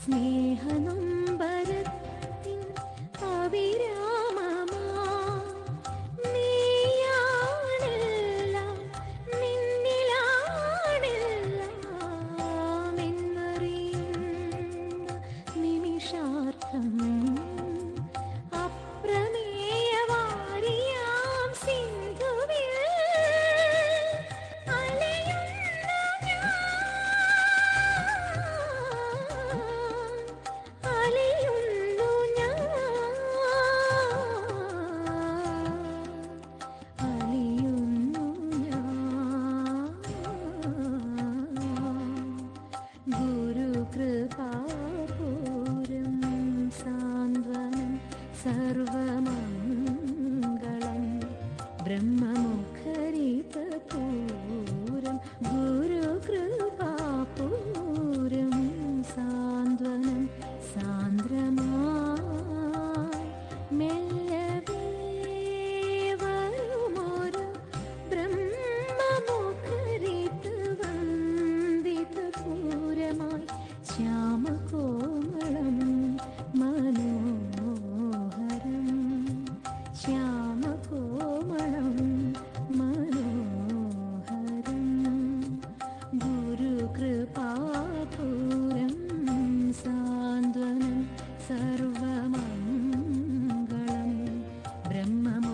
സ്നേഹനൊമ്പരത്തിൻ അവിരാമമാ നീയാണെല്ലാം നിന്നിലാണെല്ലാം എന്നറിയുന്ന നിമിഷാർത്ഥം അപ്രമേയവാരിയാം സിന്ധുവിൽ അലയുന്നു ഞാൻ അലയുന്നു ഞാൻ ഗുരുകൃപാപൂരം സാന്ത്വനം സർവമംഗളം ബ്രഹ്മമുഖരിതപൂരം ഗുരുകൃപാപൂരം സാന്ത്വനം സാന്ദ്രമായി മെല്ലവേ വരുമൊരു ബ്രഹ്മമുഖരിതവന്ദിതപൂരമായി ശ്യാമകോമളം മനോഹരം ശ്യാമകോമളം മനോഹരം ഗുരുകൃപാപൂരം സാന്ത്വനം സർവമംഗളം ബ്രഹ്മമുഖരിതപൂരം.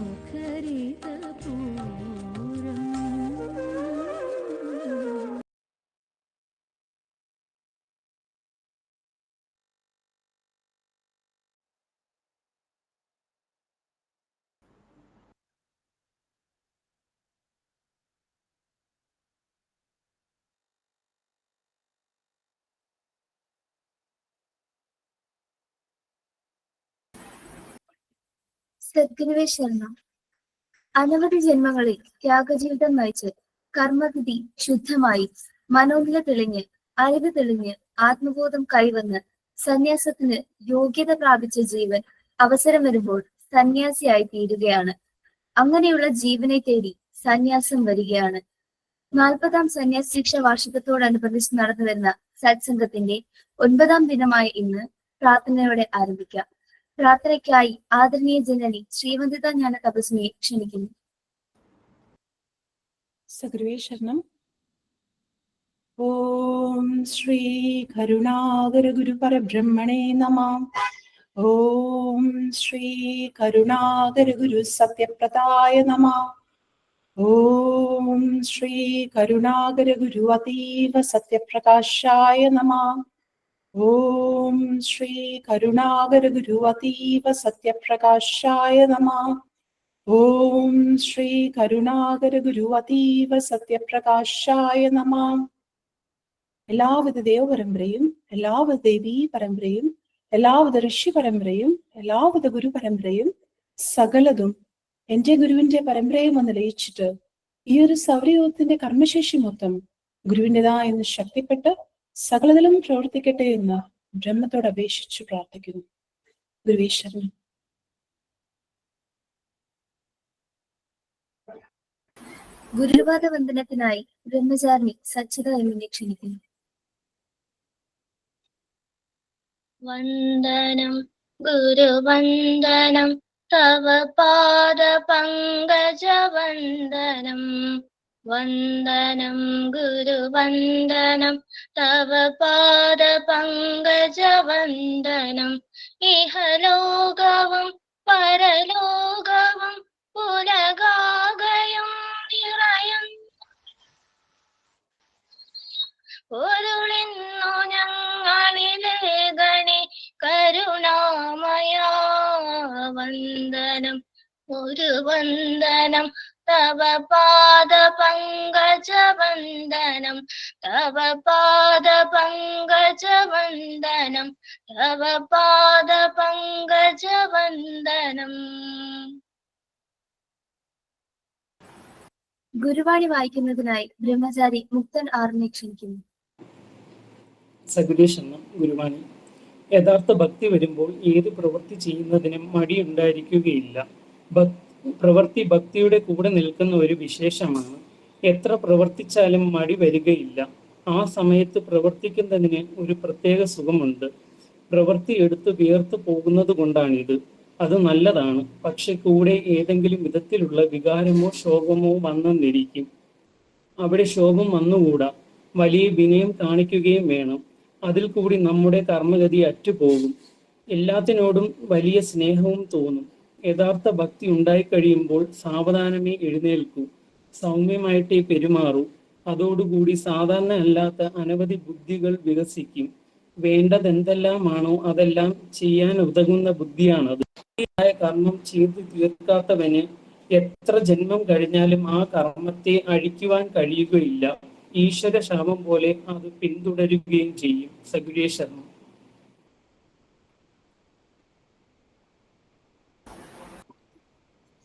സദ്ഗുരുവേ ശരണം. അനവധി ജന്മങ്ങളിൽ ത്യാഗജീവിതം നയിച്ച് കർമ്മവിധി ശുദ്ധമായി മനോനില തെളിഞ്ഞ് അറിവ് തെളിഞ്ഞ് ആത്മബോധം കൈവന്ന് സന്യാസത്തിന് യോഗ്യത പ്രാപിച്ച ജീവൻ അവസരം വരുമ്പോൾ സന്യാസിയായി തീരുകയാണ്. അങ്ങനെയുള്ള ജീവനെ തേടി സന്യാസം വരികയാണ്. 40ാം സന്യാസീക്ഷ വാർഷികത്തോടനുബന്ധിച്ച് നടന്നു വരുന്ന സത്സംഗത്തിന്റെ 9ാം ദിനമായ ഇന്ന് പ്രാർത്ഥനയോടെ ആരംഭിക്കാം. പ്രാർത്ഥനയ്ക്കായി ആദരണീയ ജനനി ശ്രീവന്ദിത ജ്ഞാന തപസ്വിയെ ക്ഷണിക്കുന്നു. സഗുരുവേ ശരണം. ഓം ശ്രീ കരുണാകര ഗുരു പരബ്രഹ്മണേ നമഃ. ഓം ശ്രീ കരുണാകര ഗുരു സത്യപ്രദായ നമഃ. ഓം ശ്രീ കരുണാകര ഗുരു അതീവ സത്യപ്രകാശായ നമഃ. ഓം ശ്രീ കരുണാകര ഗുരു അതീവ സത്യപ്രകാശായ നമഃ. ഓം ശ്രീ കരുണാകര ഗുരു അതീവ സത്യപ്രകാശായ നമഃ. എല്ലാവിധ ദേവപരമ്പരയും എല്ലാവിധ ദേവീ പരമ്പരയും എല്ലാവിധ ഋഷി പരമ്പരയും എല്ലാവിധ ഗുരു പരമ്പരയും സകലതും എന്റെ ഗുരുവിന്റെ പരമ്പരയും വന്ന് ലയിച്ചിട്ട് ഈ ഒരു സൗരയൂഥത്തിന്റെ കർമ്മശേഷി മൊത്തം ഗുരുവിൻ്റെതായെന്ന് ശക്തിപ്പെട്ട് സകലതിലും പ്രവർത്തിക്കട്ടെ എന്ന് ബ്രഹ്മത്തോട് അപേക്ഷിച്ചു പ്രാർത്ഥിക്കുന്നു. ഗുരുവേ ശരണം. ഗുരുവാദ വന്ദനത്തിനായി ബ്രഹ്മചാരിണി സച്ചിത എമ്മിനെ ക്ഷണിക്കുന്നു. വന്ദനം ഗുരുവന്ദനം തവ പാദ പങ്കജ വന്ദനം. വന്ദനം ഗുരുവന്ദനം തവ പാദ പങ്കജ വന്ദനം. ഇഹലോകവും പരലോകവും ഉലകാകയും നിറയും പൊരുളിന്നു ഞങ്ങളിലെ ഗണി കരുണാമയ. വന്ദനം ഗുരുവന്ദനം തവ പാദ പങ്കജ വന്ദനം. തവ പാദ പങ്കജ വന്ദനം. തവ പാദ പങ്കജ വന്ദനം. ഗുരുവാണി വായിക്കുന്നതിനായി ബ്രഹ്മചാരി മുക്തൻ ആറിനെ ക്ഷണിക്കുന്നു. സഗുരുശരണം. ഗുരുവാണി. യഥാർത്ഥ ഭക്തി വരുമ്പോൾ ഏത് പ്രവൃത്തി ചെയ്യുന്നതിനും മടിയുണ്ടായിരിക്കുകയില്ല. പ്രവൃത്തി ഭക്തിയുടെ കൂടെ നിൽക്കുന്ന ഒരു വിശേഷമാണ്. എത്ര പ്രവർത്തിച്ചാലും മടി വരികയില്ല. ആ സമയത്ത് പ്രവർത്തിക്കുന്നതിന് ഒരു പ്രത്യേക സുഖമുണ്ട്. പ്രവൃത്തി എടുത്ത് വിയർത്തു പോകുന്നത് കൊണ്ടാണിത്. അത് നല്ലതാണ്. പക്ഷെ കൂടെ ഏതെങ്കിലും വിധത്തിലുള്ള വികാരമോ ശോകമോ വന്നെന്നിരിക്കും. അവിടെ ശോകം വന്നുകൂടാ. വലിയ വിനയം കാണിക്കുകയും വേണം. അതിൽ കൂടി നമ്മുടെ കർമ്മഗതി അറ്റുപോകും. എല്ലാത്തിനോടും വലിയ സ്നേഹവും തോന്നും. യഥാർത്ഥ ഭക്തി ഉണ്ടായിക്കഴിയുമ്പോൾ സാവധാനമേ എഴുന്നേൽക്കൂ, സൗമ്യമായിട്ടേ പെരുമാറൂ. അതോടുകൂടി സാധാരണ അല്ലാത്ത അനവധി ബുദ്ധികൾ വികസിക്കും. വേണ്ടതെന്തെല്ലാമാണോ അതെല്ലാം ചെയ്യാൻ ഉതകുന്ന ബുദ്ധിയാണത്. കർമ്മം ചെയ്തു തീർക്കാത്തവന് എത്ര ജന്മം കഴിഞ്ഞാലും ആ കർമ്മത്തെ അഴിക്കുവാൻ കഴിയുകയില്ല. ഈശ്വര ശാപം പോലെ അത് പിന്തുടരുകയും ചെയ്യും. സഗുരേഷ് ശർമ്മ.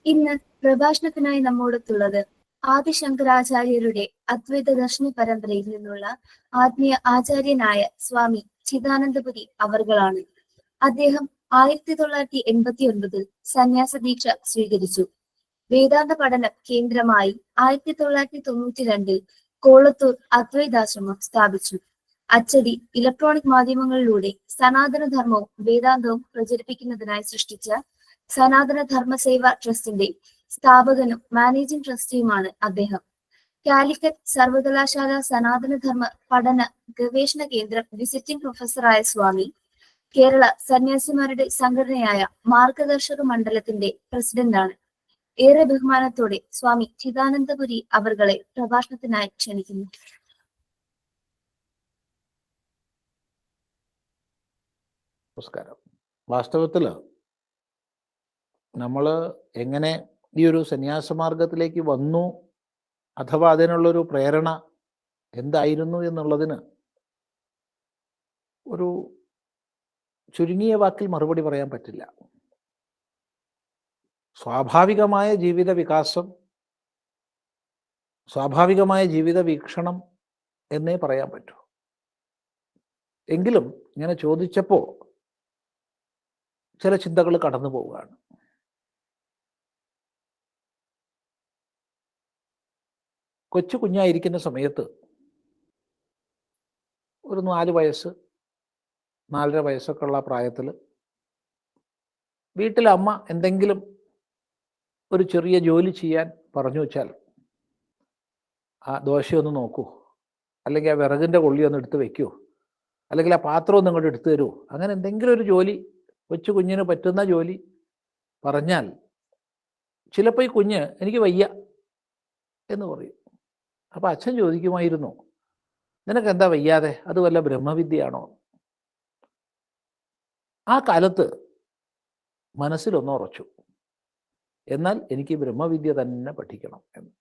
ഇന്ന് പ്രഭാഷണത്തിനായി നമ്മോടൊത്തുള്ളത് ആദിശങ്കരാചാര്യരുടെ അദ്വൈത ദർശന പരമ്പരയിൽ നിന്നുള്ള ആത്മീയ ആചാര്യനായ സ്വാമി ചിദാനന്ദപുരി അവർകളാണ്. അദ്ദേഹം 1989 സന്യാസ ദീക്ഷ സ്വീകരിച്ചു. വേദാന്ത പഠന കേന്ദ്രമായി 1992 കോളത്തൂർ അദ്വൈതാശ്രമം സ്ഥാപിച്ചു. അച്ചടി, ഇലക്ട്രോണിക് മാധ്യമങ്ങളിലൂടെ സനാതനധർമ്മവും വേദാന്തവും പ്രചരിപ്പിക്കുന്നതിനായി സൃഷ്ടിച്ച സനാതന ധർമ്മസേവ ട്രസ്റ്റിന്റെ സ്ഥാപകനും മാനേജിംഗ് ട്രസ്റ്റിയുമാണ് അദ്ദേഹം. കാലിക്കറ്റ് സർവകലാശാല സനാതനധർമ്മ പഠന ഗവേഷണ കേന്ദ്രം വിസിറ്റിംഗ് പ്രൊഫസറായ സ്വാമി കേരള സന്യാസിമാരുടെ സംഘടനയായ മാർഗദർശക മണ്ഡലത്തിന്റെ പ്രസിഡന്റാണ്. ഏറെ ബഹുമാനത്തോടെ സ്വാമി ചിദാനന്ദപുരി അവർകളെ പ്രഭാഷണത്തിനായി ക്ഷണിക്കുന്നു. നമസ്കാരം. വാസ്തവത്തിൽ നമ്മൾ എങ്ങനെ ഈ ഒരു സന്യാസമാർഗത്തിലേക്ക് വന്നു, അഥവാ അതിനുള്ളൊരു പ്രേരണ എന്തായിരുന്നു എന്നുള്ളതിന് ഒരു ചുരുങ്ങിയ വാക്കിൽ മറുപടി പറയാൻ പറ്റില്ല. സ്വാഭാവികമായ ജീവിത വികാസം, സ്വാഭാവികമായ ജീവിത വീക്ഷണം എന്നേ പറയാൻ പറ്റൂ. എങ്കിലും ഇങ്ങനെ ചോദിച്ചപ്പോൾ ചില ചിന്തകൾ കടന്നു പോവുകയാണ്. കൊച്ചു കുഞ്ഞായിരിക്കുന്ന സമയത്ത് ഒരു 4 വയസ്സ് 4.5 വയസ്സൊക്കെ ഉള്ള പ്രായത്തിൽ വീട്ടിൽ അമ്മ എന്തെങ്കിലും ഒരു ചെറിയ ജോലി ചെയ്യാൻ പറഞ്ഞു വെച്ചാൽ, ആ ദോശയൊന്ന് നോക്കൂ, അല്ലെങ്കിൽ ആ വിറകിൻ്റെ കൊള്ളി ഒന്ന് എടുത്ത് വെക്കൂ, അല്ലെങ്കിൽ ആ പാത്രം ഒന്ന് ഇങ്ങോട്ട് എടുത്തു തരൂ, അങ്ങനെ എന്തെങ്കിലും ഒരു ജോലി, കൊച്ചു കുഞ്ഞിന് പറ്റുന്ന ജോലി പറഞ്ഞാൽ ചിലപ്പോൾ ഈ കുഞ്ഞ് എനിക്ക് വയ്യ എന്ന് പറയും. അപ്പം അച്ഛൻ ചോദിക്കുമായിരുന്നു, നിനക്ക് എന്താ വയ്യാതെ, അത് വല്ല ബ്രഹ്മവിദ്യയാണോ? ആ കാലത്ത് മനസ്സിലൊന്ന് ഉറച്ചു, എന്നാൽ എനിക്ക് ബ്രഹ്മവിദ്യ തന്നെ പഠിക്കണം എന്ന്.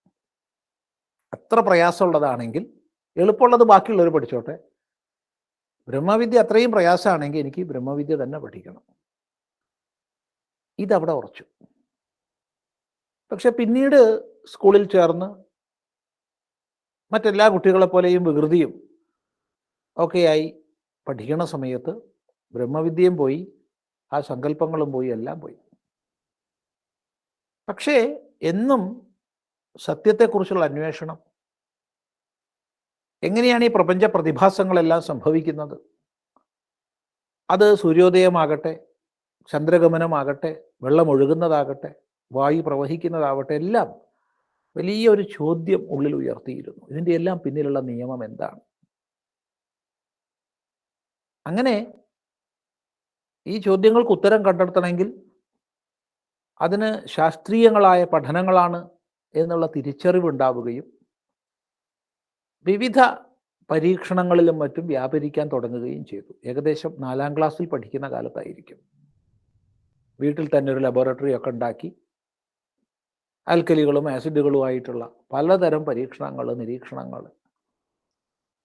അത്ര പ്രയാസമുള്ളതാണെങ്കിൽ എളുപ്പമുള്ളത് ബാക്കിയുള്ളവർ പഠിച്ചോട്ടെ, ബ്രഹ്മവിദ്യ അത്രയും പ്രയാസമാണെങ്കിൽ എനിക്ക് ബ്രഹ്മവിദ്യ തന്നെ പഠിക്കണം. ഇതവിടെ ഉറച്ചു. പക്ഷെ പിന്നീട് സ്കൂളിൽ ചേർന്ന് മറ്റെല്ലാ കുട്ടികളെപ്പോലെയും വികൃതിയും ഒക്കെയായി പഠിക്കണ സമയത്ത് ബ്രഹ്മവിദ്യയും പോയി, ആ സങ്കല്പങ്ങളും പോയി, എല്ലാം പോയി. പക്ഷേ എന്നും സത്യത്തെക്കുറിച്ചുള്ള അന്വേഷണം, എങ്ങനെയാണ് ഈ പ്രപഞ്ച പ്രതിഭാസങ്ങളെല്ലാം സംഭവിക്കുന്നത്, അത് സൂര്യോദയമാകട്ടെ, ചന്ദ്രഗമനമാകട്ടെ, വെള്ളമൊഴുകുന്നതാകട്ടെ, വായു പ്രവഹിക്കുന്നതാവട്ടെ, എല്ലാം വലിയൊരു ചോദ്യം ഉള്ളിൽ ഉയർത്തിയിരുന്നു. ഇതിൻ്റെ എല്ലാം പിന്നിലുള്ള നിയമം എന്താണ്? അങ്ങനെ ഈ ചോദ്യങ്ങൾക്ക് ഉത്തരം കണ്ടെത്തണമെങ്കിൽ അതിന് ശാസ്ത്രീയങ്ങളായ പഠനങ്ങളാണ് എന്നുള്ള തിരിച്ചറിവുണ്ടാവുകയും വിവിധ പരീക്ഷണങ്ങളിലും മറ്റും വ്യാപരിക്കാൻ തുടങ്ങുകയും ചെയ്തു. ഏകദേശം 4ാം ക്ലാസ്സിൽ പഠിക്കുന്ന കാലത്തായിരിക്കും. വീട്ടിൽ തന്നെ ഒരു ലബോറട്ടറി ഒക്കെ ഉണ്ടാക്കി ആൽക്കലികളും ആസിഡുകളുമായിട്ടുള്ള പലതരം പരീക്ഷണങ്ങൾ, നിരീക്ഷണങ്ങൾ,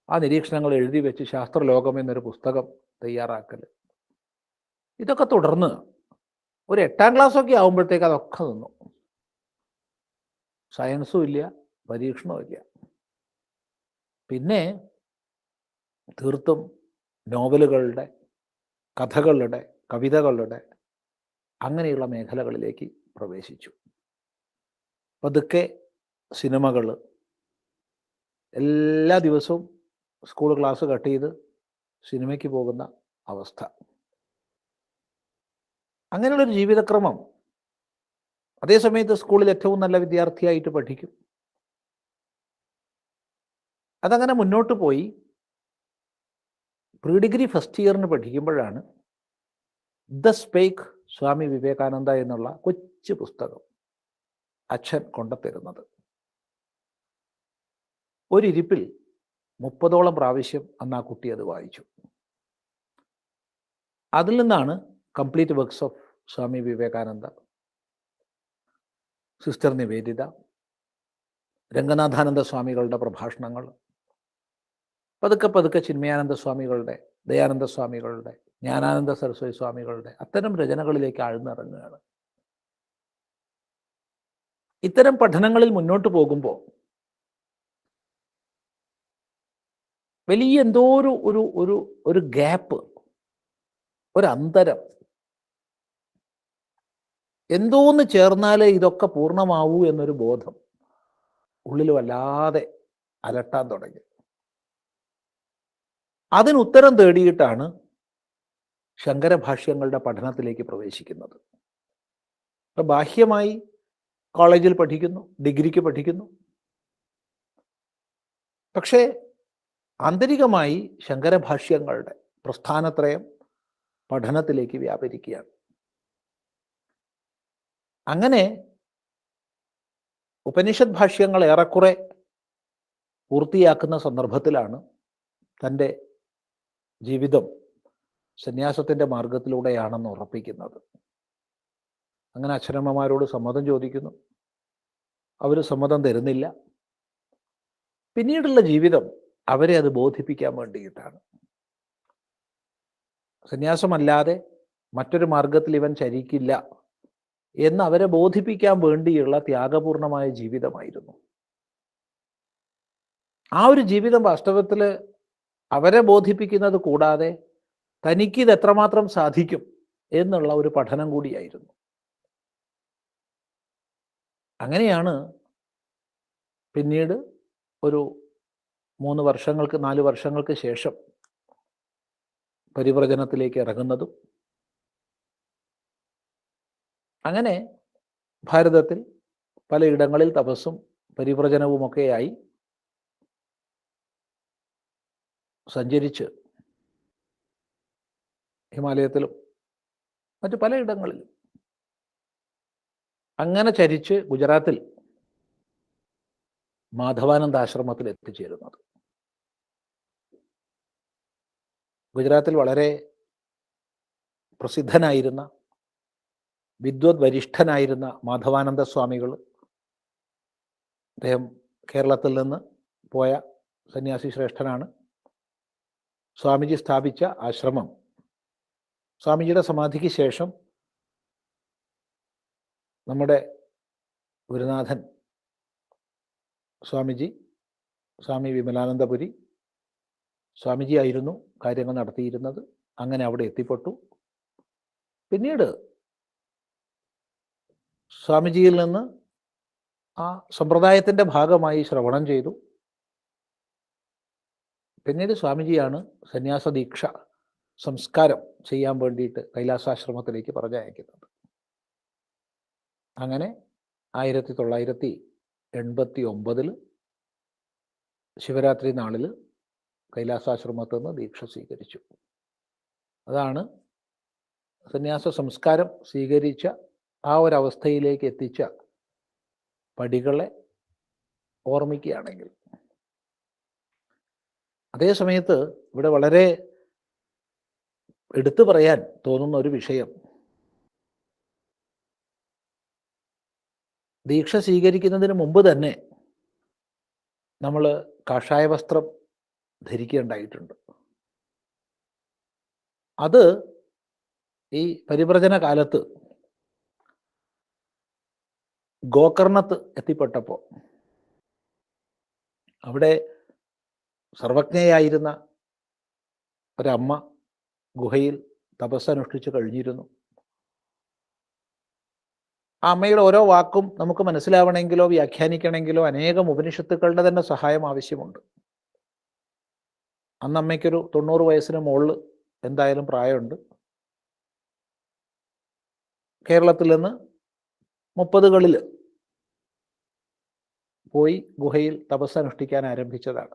ആ നിരീക്ഷണങ്ങൾ എഴുതി വെച്ച് ശാസ്ത്രലോകം എന്നൊരു പുസ്തകം തയ്യാറാക്കൽ, ഇതൊക്കെ തുടർന്ന് ഒരു 8ാം ക്ലാസ്സൊക്കെ ആകുമ്പോഴത്തേക്ക് അതൊക്കെ നിന്നു. സയൻസും ഇല്ല, പരീക്ഷണവും ഇല്ല. പിന്നെ തീർത്തും നോവലുകളുടെ, കഥകളുടെ, കവിതകളുടെ അങ്ങനെയുള്ള മേഖലകളിലേക്ക് പ്രവേശിച്ചു. പതുക്കെ സിനിമകൾ, എല്ലാ ദിവസവും സ്കൂൾ ക്ലാസ് കട്ട് ചെയ്ത് സിനിമയ്ക്ക് പോകുന്ന അവസ്ഥ. അങ്ങനെയുള്ളൊരു ജീവിതക്രമം. അതേസമയത്ത് സ്കൂളിൽ ഏറ്റവും നല്ല വിദ്യാർത്ഥിയായിട്ട് പഠിക്കും. അതങ്ങനെ മുന്നോട്ട് പോയി. പ്രീ ഡിഗ്രി ഫസ്റ്റ് ഇയറിന് പഠിക്കുമ്പോഴാണ് ദ സ്പേക്ക് സ്വാമി വിവേകാനന്ദ എന്നുള്ള കൊച്ചു പുസ്തകം അച്ഛൻ കൊണ്ടുത്തരുന്നത്. ഒരിരിപ്പിൽ 30ഓളം പ്രാവശ്യം അന്ന് ആ കുട്ടി അത് വായിച്ചു. അതിൽ നിന്നാണ് complete works of Swami Vivekananda, sister Nivedita, Ranganathananda സ്വാമികളുടെ പ്രഭാഷണങ്ങൾ, പതുക്കെ പതുക്കെ ചിന്മയാനന്ദ സ്വാമികളുടെ, ദയാനന്ദ സ്വാമികളുടെ, ജ്ഞാനാനന്ദ സരസ്വതി സ്വാമികളുടെ അത്തരം രചനകളിലേക്ക് ആഴ്ന്നിറങ്ങുകയാണ്. ഇത്തരം പഠനങ്ങളിൽ മുന്നോട്ട് പോകുമ്പോൾ വലിയ എന്തോ ഒരു ഗ്യാപ്പ്, ഒരു അന്തരം, എന്തോന്ന് ചേർന്നാലേ ഇതൊക്കെ പൂർണ്ണമാവൂ എന്നൊരു ബോധം ഉള്ളിൽ വല്ലാതെ അലട്ടാൻ തുടങ്ങി. അതിനുത്തരം തേടിയിട്ടാണ് ശങ്കരഭാഷ്യങ്ങളുടെ പഠനത്തിലേക്ക് പ്രവേശിക്കുന്നത്. അപ്പം ബാഹ്യമായി കോളേജിൽ പഠിക്കുന്നു, ഡിഗ്രിക്ക് പഠിക്കുന്നു, പക്ഷേ ആന്തരികമായി ശങ്കരഭാഷ്യങ്ങളുടെ പ്രസ്ഥാനത്രയം പഠനത്തിലേക്ക് വ്യാപരിക്കുകയാണ്. അങ്ങനെ ഉപനിഷത് ഭാഷ്യങ്ങൾ ഏറെക്കുറെ പൂർത്തിയാക്കുന്ന സന്ദർഭത്തിലാണ് തൻ്റെ ജീവിതം സന്യാസത്തിൻ്റെ മാർഗത്തിലൂടെയാണെന്ന് ഉറപ്പിക്കുന്നത്. അങ്ങനെ അച്ഛനമ്മമാരോട് സമ്മതം ചോദിക്കുന്നു. അവർ സമ്മതം തരുന്നില്ല. പിന്നീടുള്ള ജീവിതം അവരെ അത് ബോധിപ്പിക്കാൻ വേണ്ടിയിട്ടാണ്. സന്യാസമല്ലാതെ മറ്റൊരു മാർഗത്തിൽ ഇവൻ ചരിക്കില്ല എന്ന് അവരെ ബോധിപ്പിക്കാൻ വേണ്ടിയുള്ള ത്യാഗപൂർണമായ ജീവിതമായിരുന്നു. ആ ഒരു ജീവിതം വാസ്തവത്തിൽ അവരെ ബോധിപ്പിക്കുന്നത് കൂടാതെ തനിക്കിത് എത്രമാത്രം സാധിക്കും എന്നുള്ള ഒരു പഠനം കൂടിയായിരുന്നു. അങ്ങനെയാണ് പിന്നീട് ഒരു 4 വർഷങ്ങൾക്ക് ശേഷം പരിവ്രജനത്തിലേക്ക് ഇറങ്ങുന്നതും. അങ്ങനെ ഭാരതത്തിൽ പലയിടങ്ങളിൽ തപസ്സും പരിവ്രജനവുമൊക്കെയായി സഞ്ചരിച്ച് ഹിമാലയത്തിലും മറ്റു പലയിടങ്ങളിലും അങ്ങനെ ചരിച്ച് ഗുജറാത്തിൽ മാധവാനന്ദ ആശ്രമത്തിൽ എത്തിച്ചേരുന്നത്. ഗുജറാത്തിൽ വളരെ പ്രസിദ്ധനായിരുന്ന വിദ്വത് വരിഷ്ഠനായിരുന്ന മാധവാനന്ദ സ്വാമികൾ, അദ്ദേഹം കേരളത്തിൽ നിന്ന് പോയ സന്യാസി ശ്രേഷ്ഠനാണ്. സ്വാമിജി സ്ഥാപിച്ച ആശ്രമം, സ്വാമിജിയുടെ സമാധിക്ക് ശേഷം നമ്മുടെ ഗുരുനാഥൻ സ്വാമി വിമലാനന്ദപുരി സ്വാമിജി ആയിരുന്നു കാര്യങ്ങൾ നടത്തിയിരുന്നത്. അങ്ങനെ അവിടെ എത്തിപ്പെട്ടു. പിന്നീട് സ്വാമിജിയിൽ നിന്ന് ആ സമ്പ്രദായത്തിൻ്റെ ഭാഗമായി ശ്രവണം ചെയ്തു. പിന്നീട് സ്വാമിജിയാണ് സന്യാസ ദീക്ഷ സംസ്കാരം ചെയ്യാൻ വേണ്ടിയിട്ട് കൈലാസാശ്രമത്തിലേക്ക് പറഞ്ഞയക്കുന്നത്. അങ്ങനെ 1989 ശിവരാത്രി നാളിൽ കൈലാസാശ്രമത്തിൽ നിന്ന് ദീക്ഷ സ്വീകരിച്ചു. അതാണ് സന്യാസ സംസ്കാരം സ്വീകരിച്ച ആ ഒരവസ്ഥയിലേക്ക് എത്തിച്ച പടികളെ ഓർമ്മിക്കുകയാണെങ്കിൽ. അതേ സമയത്ത് ഇവിടെ വളരെ എടുത്തു പറയാൻ തോന്നുന്ന ഒരു വിഷയം, ദീക്ഷ സ്വീകരിക്കുന്നതിന് മുമ്പ് തന്നെ നമ്മൾ കാഷായ വസ്ത്രം ധരിക്കേണ്ടായിട്ടുണ്ട്. അത് ഈ പരിവ്രജന കാലത്ത് ഗോകർണത്ത് എത്തിപ്പെട്ടപ്പോൾ അവിടെ സർവജ്ഞയായിരുന്ന ഒരമ്മ ഗുഹയിൽ തപസ്സനുഷ്ഠിച്ച് കഴിഞ്ഞിരുന്നു. ആ അമ്മയുടെ ഓരോ വാക്കും നമുക്ക് മനസ്സിലാവണമെങ്കിലോ വ്യാഖ്യാനിക്കണമെങ്കിലോ അനേകം ഉപനിഷത്തുക്കളുടെ തന്നെ സഹായം ആവശ്യമുണ്ട്. അന്ന് അമ്മയ്ക്കൊരു 90 വയസ്സിന് മുകളിൽ എന്തായാലും പ്രായമുണ്ട്. കേരളത്തിൽ നിന്ന് 30കളിൽ പോയി ഗുഹയിൽ തപസ് അനുഷ്ഠിക്കാൻ ആരംഭിച്ചതാണ്.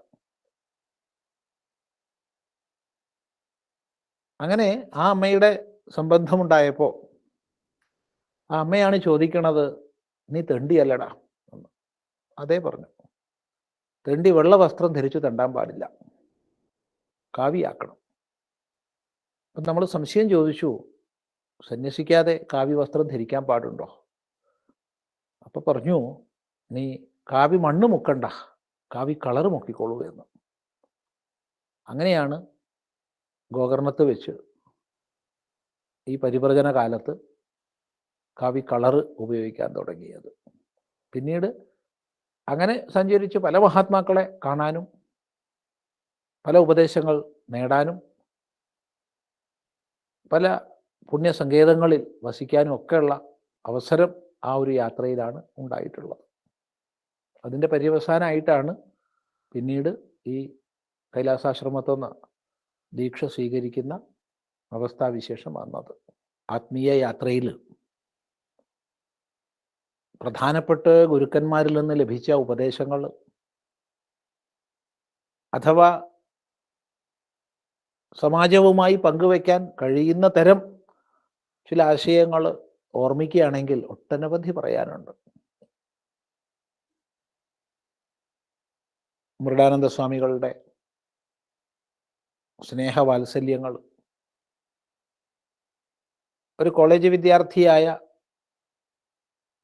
അങ്ങനെ ആ അമ്മയുടെ സംബന്ധമുണ്ടായപ്പോൾ ആ അമ്മയാണ് ചോദിക്കണത്, നീ തെണ്ടിയല്ലടാ എന്ന്. അതേ പറഞ്ഞു. തെണ്ടി വെള്ള വസ്ത്രം ധരിച്ചു തെണ്ടാൻ പാടില്ല, കാവിയാക്കണം. അപ്പം നമ്മൾ സംശയം ചോദിച്ചു, സന്യസിക്കാതെ കാവി വസ്ത്രം ധരിക്കാൻ പാടുണ്ടോ? അപ്പം പറഞ്ഞു, നീ കാവി മണ്ണ് മുക്കണ്ട, കാവി കളറ് മുക്കിക്കോളൂ എന്ന്. അങ്ങനെയാണ് ഗോകർണത്ത് വെച്ച് ഈ പരിവ്രജന കാലത്ത് കാവി കളറ് ഉപയോഗിക്കാൻ തുടങ്ങിയത്. പിന്നീട് അങ്ങനെ സഞ്ചരിച്ച് പല മഹാത്മാക്കളെ കാണാനും പല ഉപദേശങ്ങൾ നേടാനും പല പുണ്യസങ്കേതങ്ങളിൽ വസിക്കാനും ഒക്കെയുള്ള അവസരം ആ ഒരു യാത്രയിലാണ് ഉണ്ടായിട്ടുള്ളത്. അതിൻ്റെ പര്യവസാനമായിട്ടാണ് പിന്നീട് ഈ കൈലാസാശ്രമത്തിൽ നിന്ന് ദീക്ഷ സ്വീകരിക്കുന്ന അവസ്ഥാവിശേഷം വന്നത്. ആത്മീയ യാത്രയിൽ പ്രധാനപ്പെട്ട ഗുരുക്കന്മാരിൽ നിന്ന് ലഭിച്ച ഉപദേശങ്ങൾ അഥവാ സമാജവുമായി പങ്കുവയ്ക്കാൻ കഴിയുന്ന തരം ചില ആശയങ്ങൾ ഓർമ്മിക്കുകയാണെങ്കിൽ ഒട്ടനവധി പറയാനുണ്ട്. മൃഡാനന്ദ സ്വാമികളുടെ സ്നേഹവാത്സല്യങ്ങൾ, ഒരു കോളേജ് വിദ്യാർത്ഥിയായ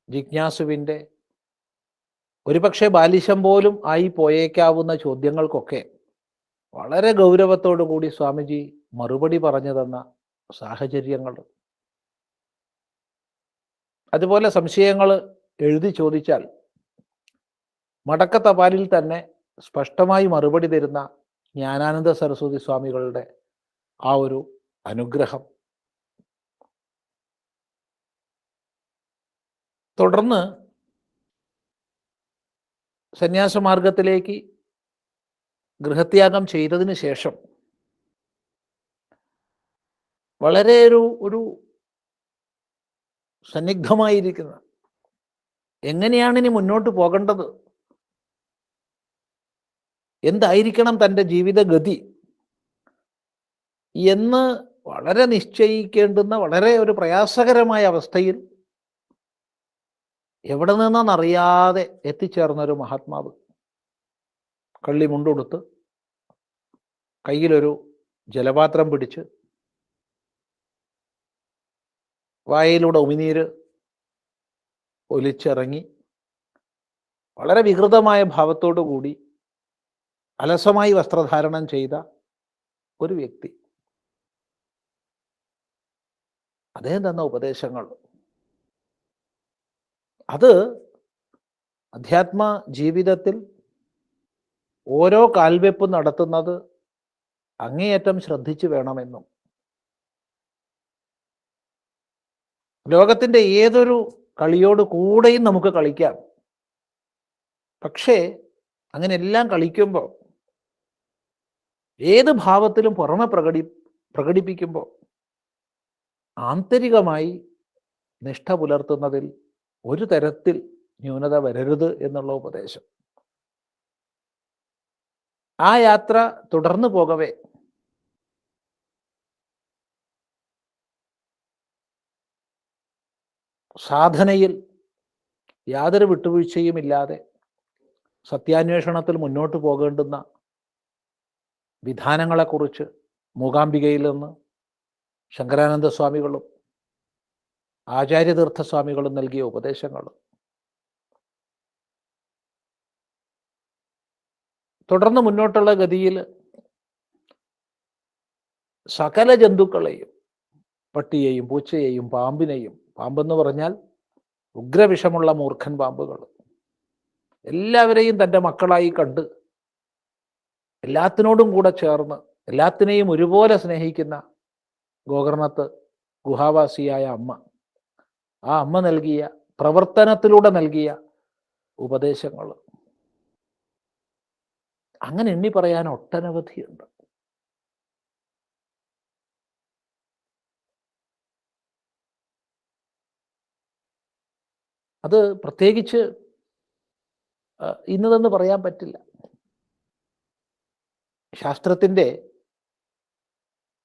ജിജ്ഞാസുവിൻ്റെ ഒരുപക്ഷെ ബാലിശം പോലും ആയി പോയേക്കാവുന്ന ചോദ്യങ്ങൾക്കൊക്കെ വളരെ ഗൗരവത്തോടു കൂടി സ്വാമിജി മറുപടി പറഞ്ഞു തന്ന സാഹചര്യങ്ങൾ, അതുപോലെ സംശയങ്ങൾ എഴുതി ചോദിച്ചാൽ മടക്ക തപാലിൽ തന്നെ സ്പഷ്ടമായി മറുപടി തരുന്ന ജ്ഞാനാനന്ദ സരസ്വതി സ്വാമികളുടെ ആ ഒരു അനുഗ്രഹം. തുടർന്ന് സന്യാസമാർഗത്തിലേക്ക് ഗൃഹത്യാഗം ചെയ്തതിന് ശേഷം വളരെ ഒരു സന്നിഗ്ധമായിരിക്കുന്ന, എങ്ങനെയാണ് ഇനി മുന്നോട്ട് പോകേണ്ടത്, എന്തായിരിക്കണം തൻ്റെ ജീവിതഗതി എന്ന് വളരെ നിശ്ചയിക്കേണ്ടുന്ന വളരെ ഒരു പ്രയാസകരമായ അവസ്ഥയിൽ എവിടെ നിന്നെന്നറിയാതെ എത്തിച്ചേർന്നൊരു മഹാത്മാവ്, കള്ളി മുണ്ടുടുത്ത് കയ്യിലൊരു ജലപാത്രം പിടിച്ച് വായിലൂടെ ഉമിനീര് ഒലിച്ചിറങ്ങി വളരെ വികൃതമായ ഭാവത്തോടു കൂടി അലസമായി വസ്ത്രധാരണം ചെയ്ത ഒരു വ്യക്തി. അദ്ദേഹം തന്ന ഉപദേശങ്ങൾ അത് അധ്യാത്മ ജീവിതത്തിൽ ഓരോ കാൽവെപ്പ് നടത്തുന്നത് അങ്ങേയറ്റം ശ്രദ്ധിച്ചു വേണമെന്നും, ലോകത്തിൻ്റെ ഏതൊരു കളിയോട് കൂടെയും നമുക്ക് കളിക്കാം, പക്ഷേ അങ്ങനെ എല്ലാം കളിക്കുമ്പോൾ ഏത് ഭാവത്തിലും പുറമെ പ്രകടിപ്പിക്കുമ്പോൾ ആന്തരികമായി നിഷ്ഠ പുലർത്തുന്നതിൽ ഒരു തരത്തിൽ ന്യൂനത വരരുത് എന്നുള്ള ഉപദേശം. ആ യാത്ര തുടർന്നു പോകവേ സാധനയിൽ യാതൊരു വിട്ടുവീഴ്ചയുമില്ലാതെ സത്യാന്വേഷണത്തിൽ മുന്നോട്ട് പോകേണ്ടുന്ന വിധാനങ്ങളെക്കുറിച്ച് മൂകാംബികയിൽ നിന്ന് ശങ്കരാനന്ദ സ്വാമികളും ആചാര്യതീർത്ഥസ്വാമികളും നൽകിയ ഉപദേശങ്ങൾ, തുടർന്ന് മുന്നോട്ടുള്ള ഗതിയിൽ സകല ജന്തുക്കളെയും, പട്ടിയെയും പൂച്ചയെയും പാമ്പിനെയും, പാമ്പെന്ന് പറഞ്ഞാൽ ഉഗ്രവിഷമുള്ള മൂർഖൻ പാമ്പുകൾ, എല്ലാവരെയും തൻ്റെ മക്കളായി കണ്ട് എല്ലാത്തിനോടും കൂടെ ചേർന്ന് എല്ലാത്തിനെയും ഒരുപോലെ സ്നേഹിക്കുന്ന ഗോകർണത്ത് ഗുഹാവാസിയായ അമ്മ, ആ അമ്മ നൽകിയ, പ്രവർത്തനത്തിലൂടെ നൽകിയ ഉപദേശങ്ങൾ അങ്ങനെ എണ്ണി പറയാൻ ഒട്ടനവധിയുണ്ട്. അത് പ്രത്യേകിച്ച് ഇന്നതെന്ന് പറയാൻ പറ്റില്ല. ശാസ്ത്രത്തിൻ്റെ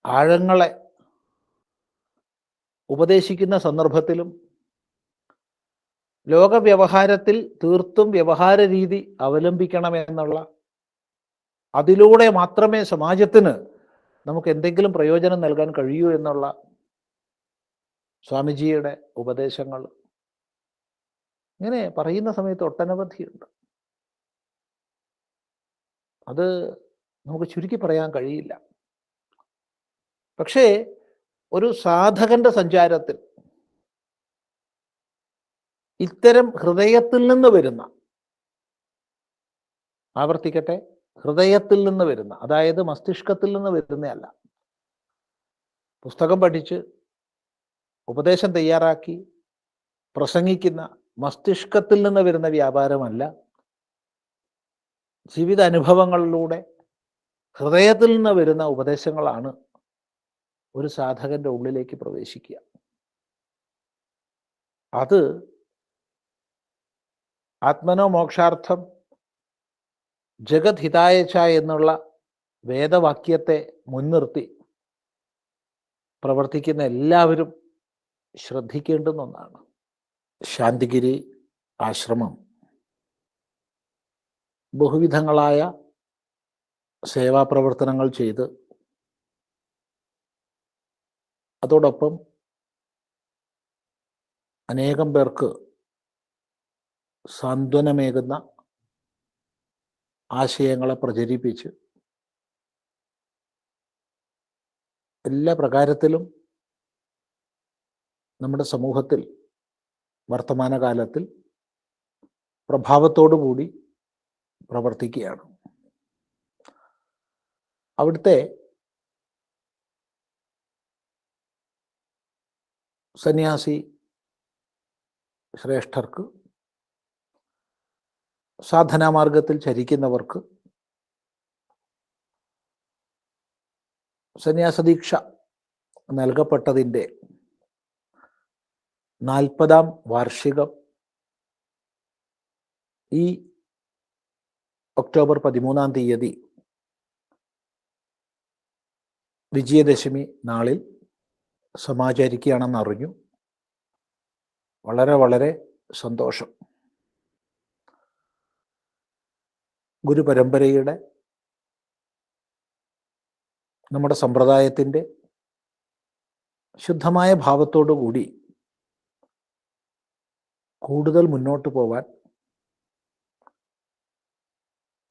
ആഴങ്ങളെ ഉപദേശിക്കുന്ന സന്ദർഭത്തിലും ലോകവ്യവഹാരത്തിൽ തീർത്തും വ്യവഹാര രീതി അവലംബിക്കണമെന്നുള്ള, അതിലൂടെ മാത്രമേ സമാജത്തിന് നമുക്ക് എന്തെങ്കിലും പ്രയോജനം നൽകാൻ കഴിയൂ എന്നുള്ള സ്വാമിജിയുടെ ഉപദേശങ്ങൾ ഇങ്ങനെ പറയുന്ന സമയത്ത് ഒട്ടനവധിയുണ്ട്. അത് നമുക്ക് ചുരുക്കി പറയാൻ കഴിയില്ല. പക്ഷേ ഒരു സാധകന്റെ സഞ്ചാരത്തിൽ ഇത്തരം ഹൃദയത്തിൽ നിന്ന് വരുന്ന, ആവർത്തിക്കട്ടെ, ഹൃദയത്തിൽ നിന്ന് വരുന്ന, അതായത് മസ്തിഷ്കത്തിൽ നിന്ന് വരുന്നതല്ല, പുസ്തകം പഠിച്ച് ഉപദേശം തയ്യാറാക്കി പ്രസംഗിക്കുന്ന മസ്തിഷ്കത്തിൽ നിന്ന് വരുന്ന വ്യാപാരമല്ല, ജീവിത അനുഭവങ്ങളിലൂടെ ഹൃദയത്തിൽ നിന്ന് വരുന്ന ഉപദേശങ്ങളാണ് ഒരു സാധകന്റെ ഉള്ളിലേക്ക് പ്രവേശിക്കുക. അത് ആത്മനോ മോക്ഷാർത്ഥം ജഗത് ഹിതായച്ച എന്നുള്ള വേദവാക്യത്തെ മുൻനിർത്തി പ്രവർത്തിക്കുന്ന എല്ലാവരും ശ്രദ്ധിക്കേണ്ടുന്ന ഒന്നാണ്. ശാന്തിഗിരി ആശ്രമം ബഹുവിധങ്ങളായ സേവാപ്രവർത്തനങ്ങൾ ചെയ്ത് അതോടൊപ്പം അനേകം പേർക്ക് സാന്ത്വനമേകുന്ന ആശയങ്ങളെ പ്രചരിപ്പിച്ച് എല്ലാ പ്രകാരത്തിലും നമ്മുടെ സമൂഹത്തിൽ വർത്തമാനകാലത്തിൽ പ്രഭാവത്തോടുകൂടി പ്രവർത്തിക്കുകയാണ്. അവിടുത്തെ സന്യാസി ശ്രേഷ്ഠർക്ക്, സാധനാമാർഗത്തിൽ ചരിക്കുന്നവർക്ക് സന്യാസദീക്ഷ നൽകപ്പെട്ടതിൻ്റെ 40ാം വാർഷികം ഈ ഒക്ടോബർ 13-ാം തീയതി വിജയദശമി നാളിൽ സമാചരിക്കുകയാണെന്ന് അറിഞ്ഞു. വളരെ വളരെ സന്തോഷം. ഗുരുപരമ്പരയുടെ, നമ്മുടെ സമ്പ്രദായത്തിൻ്റെ ശുദ്ധമായ ഭാവത്തോടു കൂടി കൂടുതൽ മുന്നോട്ട് പോവാൻ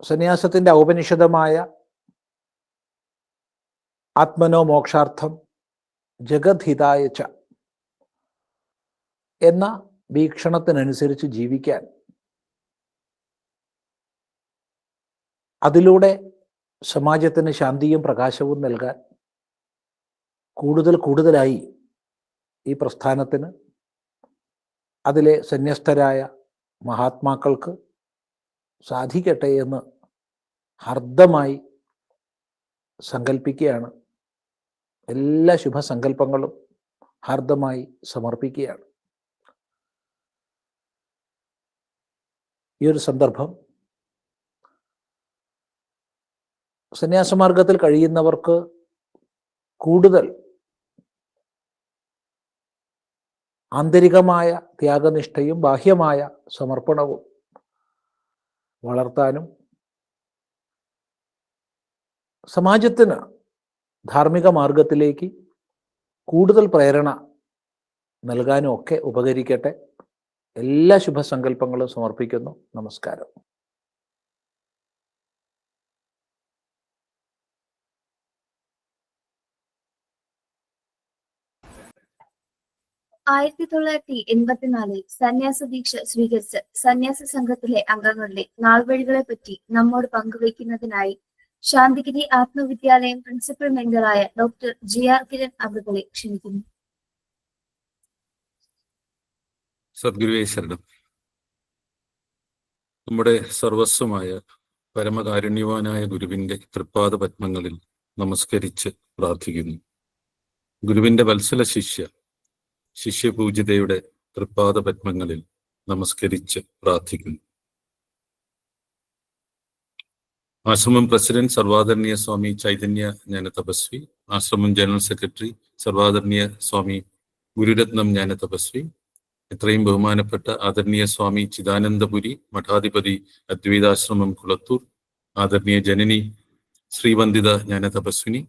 സന്യാസത്തിൻ്റെ ഔപനിഷദമായ ആത്മനോ മോക്ഷാർത്ഥം ജഗത് ഹിതായച്ച എന്ന വീക്ഷണത്തിനനുസരിച്ച് ജീവിക്കാൻ, അതിലൂടെ സമാജത്തിന് ശാന്തിയും പ്രകാശവും നൽകാൻ കൂടുതലായി ഈ പ്രസ്ഥാനത്തിന്, അതിലെ സന്യസ്തരായ മഹാത്മാക്കൾക്ക് സാധിക്കട്ടെ എന്ന് ഹർദ്ദമായി സങ്കല്പിക്കുകയാണ്. എല്ലാ ശുഭസങ്കല്പങ്ങളും ഹാർദമായി സമർപ്പിക്കുകയാണ്. ഈ ഒരു സന്ദർഭം സന്യാസമാർഗത്തിൽ കഴിയുന്നവർക്ക് കൂടുതൽ ആന്തരികമായ ത്യാഗനിഷ്ഠയും ബാഹ്യമായ സമർപ്പണവും വളർത്താനും സമാജത്തിന് ധാർമ്മിക മാർഗത്തിലേക്ക് കൂടുതൽ പ്രേരണ നൽകാനും ഒക്കെ ഉപകരിക്കട്ടെ. എല്ലാ ശുഭസങ്കല്പങ്ങളും സമർപ്പിക്കുന്നു. നമസ്കാരം. 1984 സന്യാസ ദീക്ഷ സ്വീകരിച്ച് സന്യാസ സംഘത്തിലെ അംഗങ്ങളുടെ നാൾവഴികളെ പറ്റി നമ്മോട് പങ്കുവയ്ക്കുന്നതിനായി ശാന്തിഗിരി ആത്മവിദ്യാലയം പ്രിൻസിപ്പൽ മെന്ററായ ഡോക്ടർ GR കിരൺ അവരെ ക്ഷണിക്കുന്നു. സദ്ഗുരുവേ ശരണം. നമ്മുടെ സർവസ്വമായ പരമകാരുണ്യവാനായ ഗുരുവിന്റെ തൃപ്പാദ പത്മങ്ങളിൽ നമസ്കരിച്ച് പ്രാർത്ഥിക്കുന്നു. ഗുരുവിന്റെ വത്സല ശിഷ്യപൂജിതയുടെ തൃപ്പാദ പത്മങ്ങളിൽ നമസ്കരിച്ച് പ്രാർത്ഥിക്കുന്നു. ആശ്രമം പ്രസിഡന്റ് സർവാദരണീയ സ്വാമി ചൈതന്യ ജ്ഞാന തപസ്വി, ആശ്രമം ജനറൽ സെക്രട്ടറി സർവാദരണീയ സ്വാമി ഗുരുരത്നം ജ്ഞാന തപസ്വി, എത്രയും ബഹുമാനപ്പെട്ട ആദരണീയ സ്വാമി ചിദാനന്ദപുരി മഠാധിപതി അദ്വൈതാശ്രമം കുളത്തൂർ, ആദരണീയ ജനനി ശ്രീവന്ദിത ജ്ഞാന തപസ്വിനി,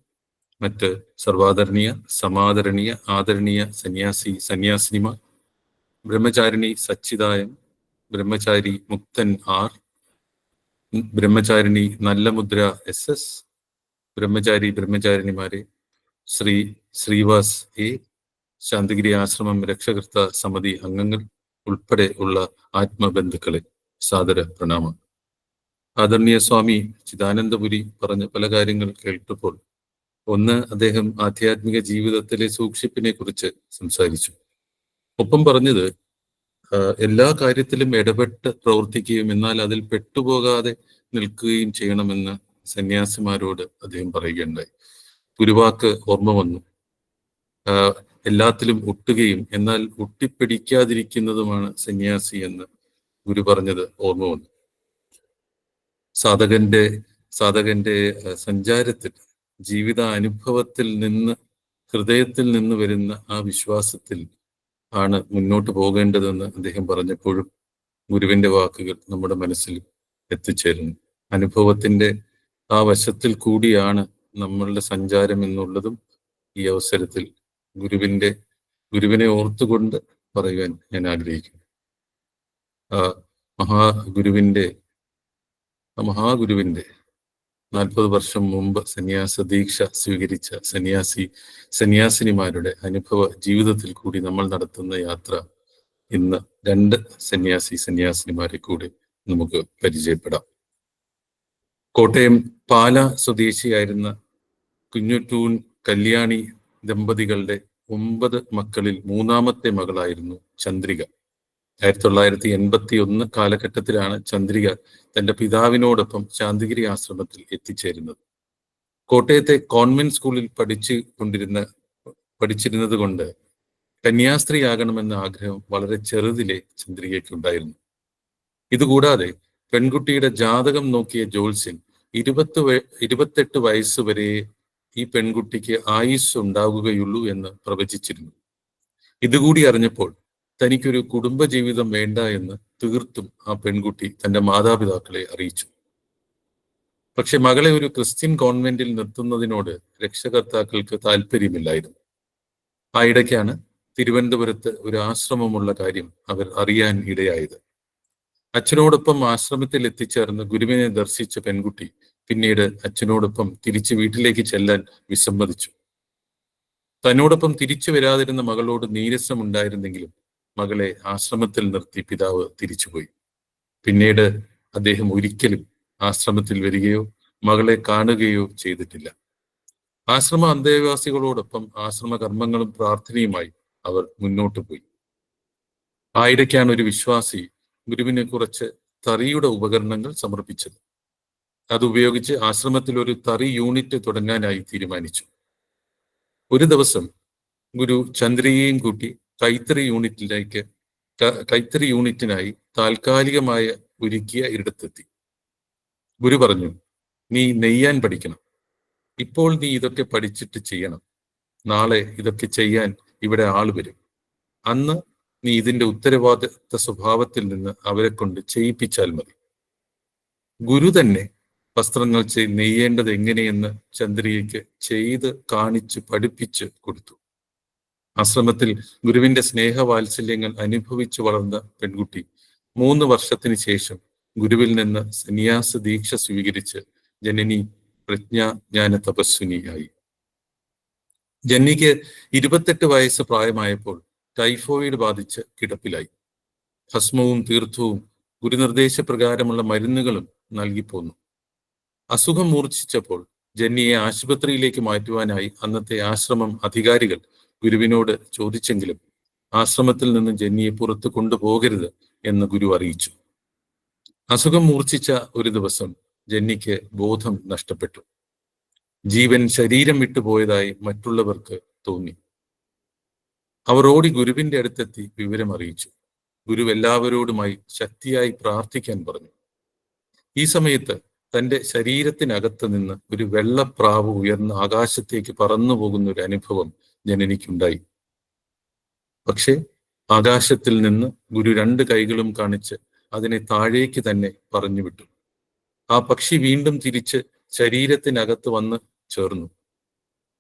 മറ്റ് സർവാദരണീയ സമാദരണീയ ആദരണീയ സന്യാസി സന്യാസിനിമാർ, ബ്രഹ്മചാരിണി സച്ചിദായം, ബ്രഹ്മചാരി മുക്തൻ ആർ, ബ്രഹ്മചാരിണി നല്ലമുദ്ര SS, ബ്രഹ്മചാരിണിമാരെ, ശ്രീവാസ് A, ശാന്തിഗിരി ആശ്രമം രക്ഷകർത്ത സമിതി അംഗങ്ങൾ ഉൾപ്പെടെ ഉള്ള ആത്മബന്ധുക്കളെ സാദര പ്രണാമം. ആദരണീയ സ്വാമി ചിദാനന്ദപുരി പറഞ്ഞ പല കാര്യങ്ങൾ കേട്ടപ്പോൾ, ഒന്ന്, അദ്ദേഹം ആധ്യാത്മിക ജീവിതത്തിലെ സൂക്ഷിപ്പിനെ കുറിച്ച് സംസാരിച്ചു. ഒപ്പം പറഞ്ഞത് എല്ലാ കാര്യത്തിലും ഇടപെട്ട് പ്രവർത്തിക്കുകയും എന്നാൽ അതിൽ പെട്ടുപോകാതെ നിൽക്കുകയും ചെയ്യണമെന്ന് സന്യാസിമാരോട് അദ്ദേഹം പറയുകയുണ്ടായി. ഗുരുവാക്ക് ഓർമ്മ വന്നു. എല്ലാത്തിലും ഒട്ടുകയും എന്നാൽ ഒട്ടിപ്പിടിക്കാതിരിക്കുന്നതുമാണ് സന്യാസി എന്ന് ഗുരു പറഞ്ഞത് ഓർമ്മ വന്നു. സാധകന്റെ സഞ്ചാരത്തിൽ, ജീവിത അനുഭവത്തിൽ നിന്ന്, ഹൃദയത്തിൽ നിന്ന് വരുന്ന ആ വിശ്വാസത്തിൽ ആണ് മുന്നോട്ട് പോകേണ്ടതെന്ന് അദ്ദേഹം പറഞ്ഞപ്പോഴും ഗുരുവിന്റെ വാക്കുകൾ നമ്മുടെ മനസ്സിൽ എത്തിച്ചേരുന്നു. അനുഭവത്തിന്റെ ആ വശത്തിൽ കൂടിയാണ് നമ്മളുടെ സഞ്ചാരം എന്നുള്ളതും ഈ അവസരത്തിൽ ഗുരുവിനെ ഓർത്തുകൊണ്ട് പറയുവാൻ ഞാൻ ആഗ്രഹിക്കുന്നു. മഹാഗുരുവിന്റെ 40 വർഷം മുമ്പ് സന്യാസ ദീക്ഷ സ്വീകരിച്ച സന്യാസിനിമാരുടെ അനുഭവ ജീവിതത്തിൽ കൂടി നമ്മൾ നടത്തുന്ന യാത്ര ഇന്ന് 2 സന്യാസിനിമാരെ കൂടി നമുക്ക് പരിചയപ്പെടാം. കോട്ടയം പാല സ്വദേശിയായിരുന്ന കുഞ്ഞുറ്റൂൻ കല്യാണി ദമ്പതികളുടെ 9 മക്കളിൽ 3ാമത്തെ മകളായിരുന്നു ചന്ദ്രിക. 1981 കാലഘട്ടത്തിലാണ് ചന്ദ്രിക തന്റെ പിതാവിനോടൊപ്പം ശാന്തിഗിരി ആശ്രമത്തിൽ എത്തിച്ചേരുന്നത്. കോട്ടയത്തെ കോൺവെന്റ് സ്കൂളിൽ പഠിച്ചിരുന്നത് കൊണ്ട് കന്യാസ്ത്രീയാകണമെന്ന ആഗ്രഹം വളരെ ചെറുതിലെ ചന്ദ്രികയ്ക്കുണ്ടായിരുന്നു. ഇതുകൂടാതെ പെൺകുട്ടിയുടെ ജാതകം നോക്കിയ ജ്യോത്സ്യൻ 28 വയസ്സ് വരെ ഈ പെൺകുട്ടിക്ക് ആയുസ് ഉണ്ടാവുകയുള്ളൂ എന്ന് പ്രവചിച്ചിരുന്നു. ഇതുകൂടി അറിഞ്ഞപ്പോൾ തനിക്കൊരു കുടുംബജീവിതം വേണ്ട എന്ന് തീർത്തും ആ പെൺകുട്ടി തന്റെ മാതാപിതാക്കളെ അറിയിച്ചു. പക്ഷെ മകളെ ഒരു ക്രിസ്ത്യൻ കോൺവെന്റിൽ നിർത്തുന്നതിനോട് രക്ഷകർത്താക്കൾക്ക് താല്പര്യമില്ലായിരുന്നു. ആ ഇടയ്ക്കാണ് തിരുവനന്തപുരത്ത് ഒരു ആശ്രമമുള്ള കാര്യം അവർ അറിയാൻ ഇടയായത്. അച്ഛനോടൊപ്പം ആശ്രമത്തിൽ എത്തിച്ചേർന്ന് ഗുരുവിനെ ദർശിച്ച പെൺകുട്ടി പിന്നീട് അച്ഛനോടൊപ്പം തിരിച്ച് വീട്ടിലേക്ക് ചെല്ലാൻ വിസമ്മതിച്ചു. തന്നോടൊപ്പം തിരിച്ചു വരാതിരുന്ന മകളോട് നീരസമുണ്ടായിരുന്നെങ്കിലും മകളെ ആശ്രമത്തിൽ നിർത്തി പിതാവ് തിരിച്ചുപോയി. പിന്നീട് അദ്ദേഹം ഒരിക്കലും ആശ്രമത്തിൽ വരികയോ മകളെ കാണുകയോ ചെയ്തിട്ടില്ല. ആശ്രമ അന്തേവാസികളോടൊപ്പം ആശ്രമ കർമ്മങ്ങളും പ്രാർത്ഥനയുമായി അവർ മുന്നോട്ട് പോയി. ആയിടയ്ക്കാണ് ഒരു വിശ്വാസി ഗുരുവിനെ കുറച്ച് തറിയുടെ ഉപകരണങ്ങൾ സമർപ്പിച്ചത്. അതുപയോഗിച്ച് ആശ്രമത്തിൽ ഒരു തറി യൂണിറ്റ് തുടങ്ങാനായി തീരുമാനിച്ചു. ഒരു ദിവസം ഗുരു ചന്ദ്രികയും കൂട്ടി കൈത്തറി യൂണിറ്റിനായി താൽക്കാലികമായ ഒരുക്കിയ ഇടത്തെത്തി. ഗുരു പറഞ്ഞു, നീ നെയ്യാൻ പഠിക്കണം. ഇപ്പോൾ നീ ഇതൊക്കെ പഠിച്ചിട്ട് ചെയ്യണം. നാളെ ഇതൊക്കെ ചെയ്യാൻ ഇവിടെ ആൾ വരും. അന്ന് നീ ഇതിന്റെ ഉത്തരവാദിത്ത സ്വഭാവത്തിൽ നിന്ന് അവരെ കൊണ്ട് ചെയ്യിപ്പിച്ചാൽ മതി. ഗുരു തന്നെ വസ്ത്രങ്ങൾ നെയ്യേണ്ടത് എങ്ങനെയെന്ന് ചന്ദ്രികയ്ക്ക് ചെയ്ത് കാണിച്ച് പഠിപ്പിച്ച് കൊടുത്തു. ആശ്രമത്തിൽ ഗുരുവിന്റെ സ്നേഹവാത്സല്യങ്ങൾ അനുഭവിച്ചു വളർന്ന പെൺകുട്ടി 3 വർഷത്തിന് ശേഷം ഗുരുവിൽ നിന്ന് സന്യാസ ദീക്ഷ സ്വീകരിച്ച് ജനനി പ്രജ്ഞാജ്ഞാന തപസ്വിനിയായി. ജനനിക്ക് 28 വയസ്സ് പ്രായമായപ്പോൾ ടൈഫോയിഡ് ബാധിച്ച് കിടപ്പിലായി. ഭസ്മവും തീർത്ഥവും ഗുരുനിർദ്ദേശപ്രകാരമുള്ള മരുന്നുകളും നൽകിപ്പോന്നു. അസുഖം മൂർച്ഛിച്ചപ്പോൾ ജന്നിയെ ആശുപത്രിയിലേക്ക് മാറ്റുവാനായി അന്നത്തെ ആശ്രമം അധികാരികൾ ഗുരുവിനോട് ചോദിച്ചെങ്കിലും ആശ്രമത്തിൽ നിന്ന് ജന്നിയെ പുറത്തു കൊണ്ടുപോകരുത് എന്ന് ഗുരു അറിയിച്ചു. അസുഖം മൂർച്ഛിച്ച ഒരു ദിവസം ജന്നിക്ക് ബോധം നഷ്ടപ്പെട്ടു. ജീവൻ ശരീരം വിട്ടുപോയതായി മറ്റുള്ളവർക്ക് തോന്നി. അവർ ഓടി ഗുരുവിന്റെ അടുത്തെത്തി വിവരം അറിയിച്ചു. ഗുരു എല്ലാവരോടുമായി ശക്തിയായി പ്രാർത്ഥിക്കാൻ പറഞ്ഞു. ഈ സമയത്ത് തൻ്റെ ശരീരത്തിനകത്ത് നിന്ന് ഒരു വെള്ളപ്രാവ് ഉയർന്ന ആകാശത്തേക്ക് പറന്നു പോകുന്ന ഒരു അനുഭവം ജനനിക്കുണ്ടായി. പക്ഷേ ആകാശത്തിൽ നിന്ന് ഗുരു 2 കൈകളും കാണിച്ച് അതിനെ താഴേക്ക് തന്നെ പറഞ്ഞു വിട്ടു. ആ പക്ഷി വീണ്ടും തിരിച്ച് ശരീരത്തിനകത്ത് വന്ന് ചേർന്നു.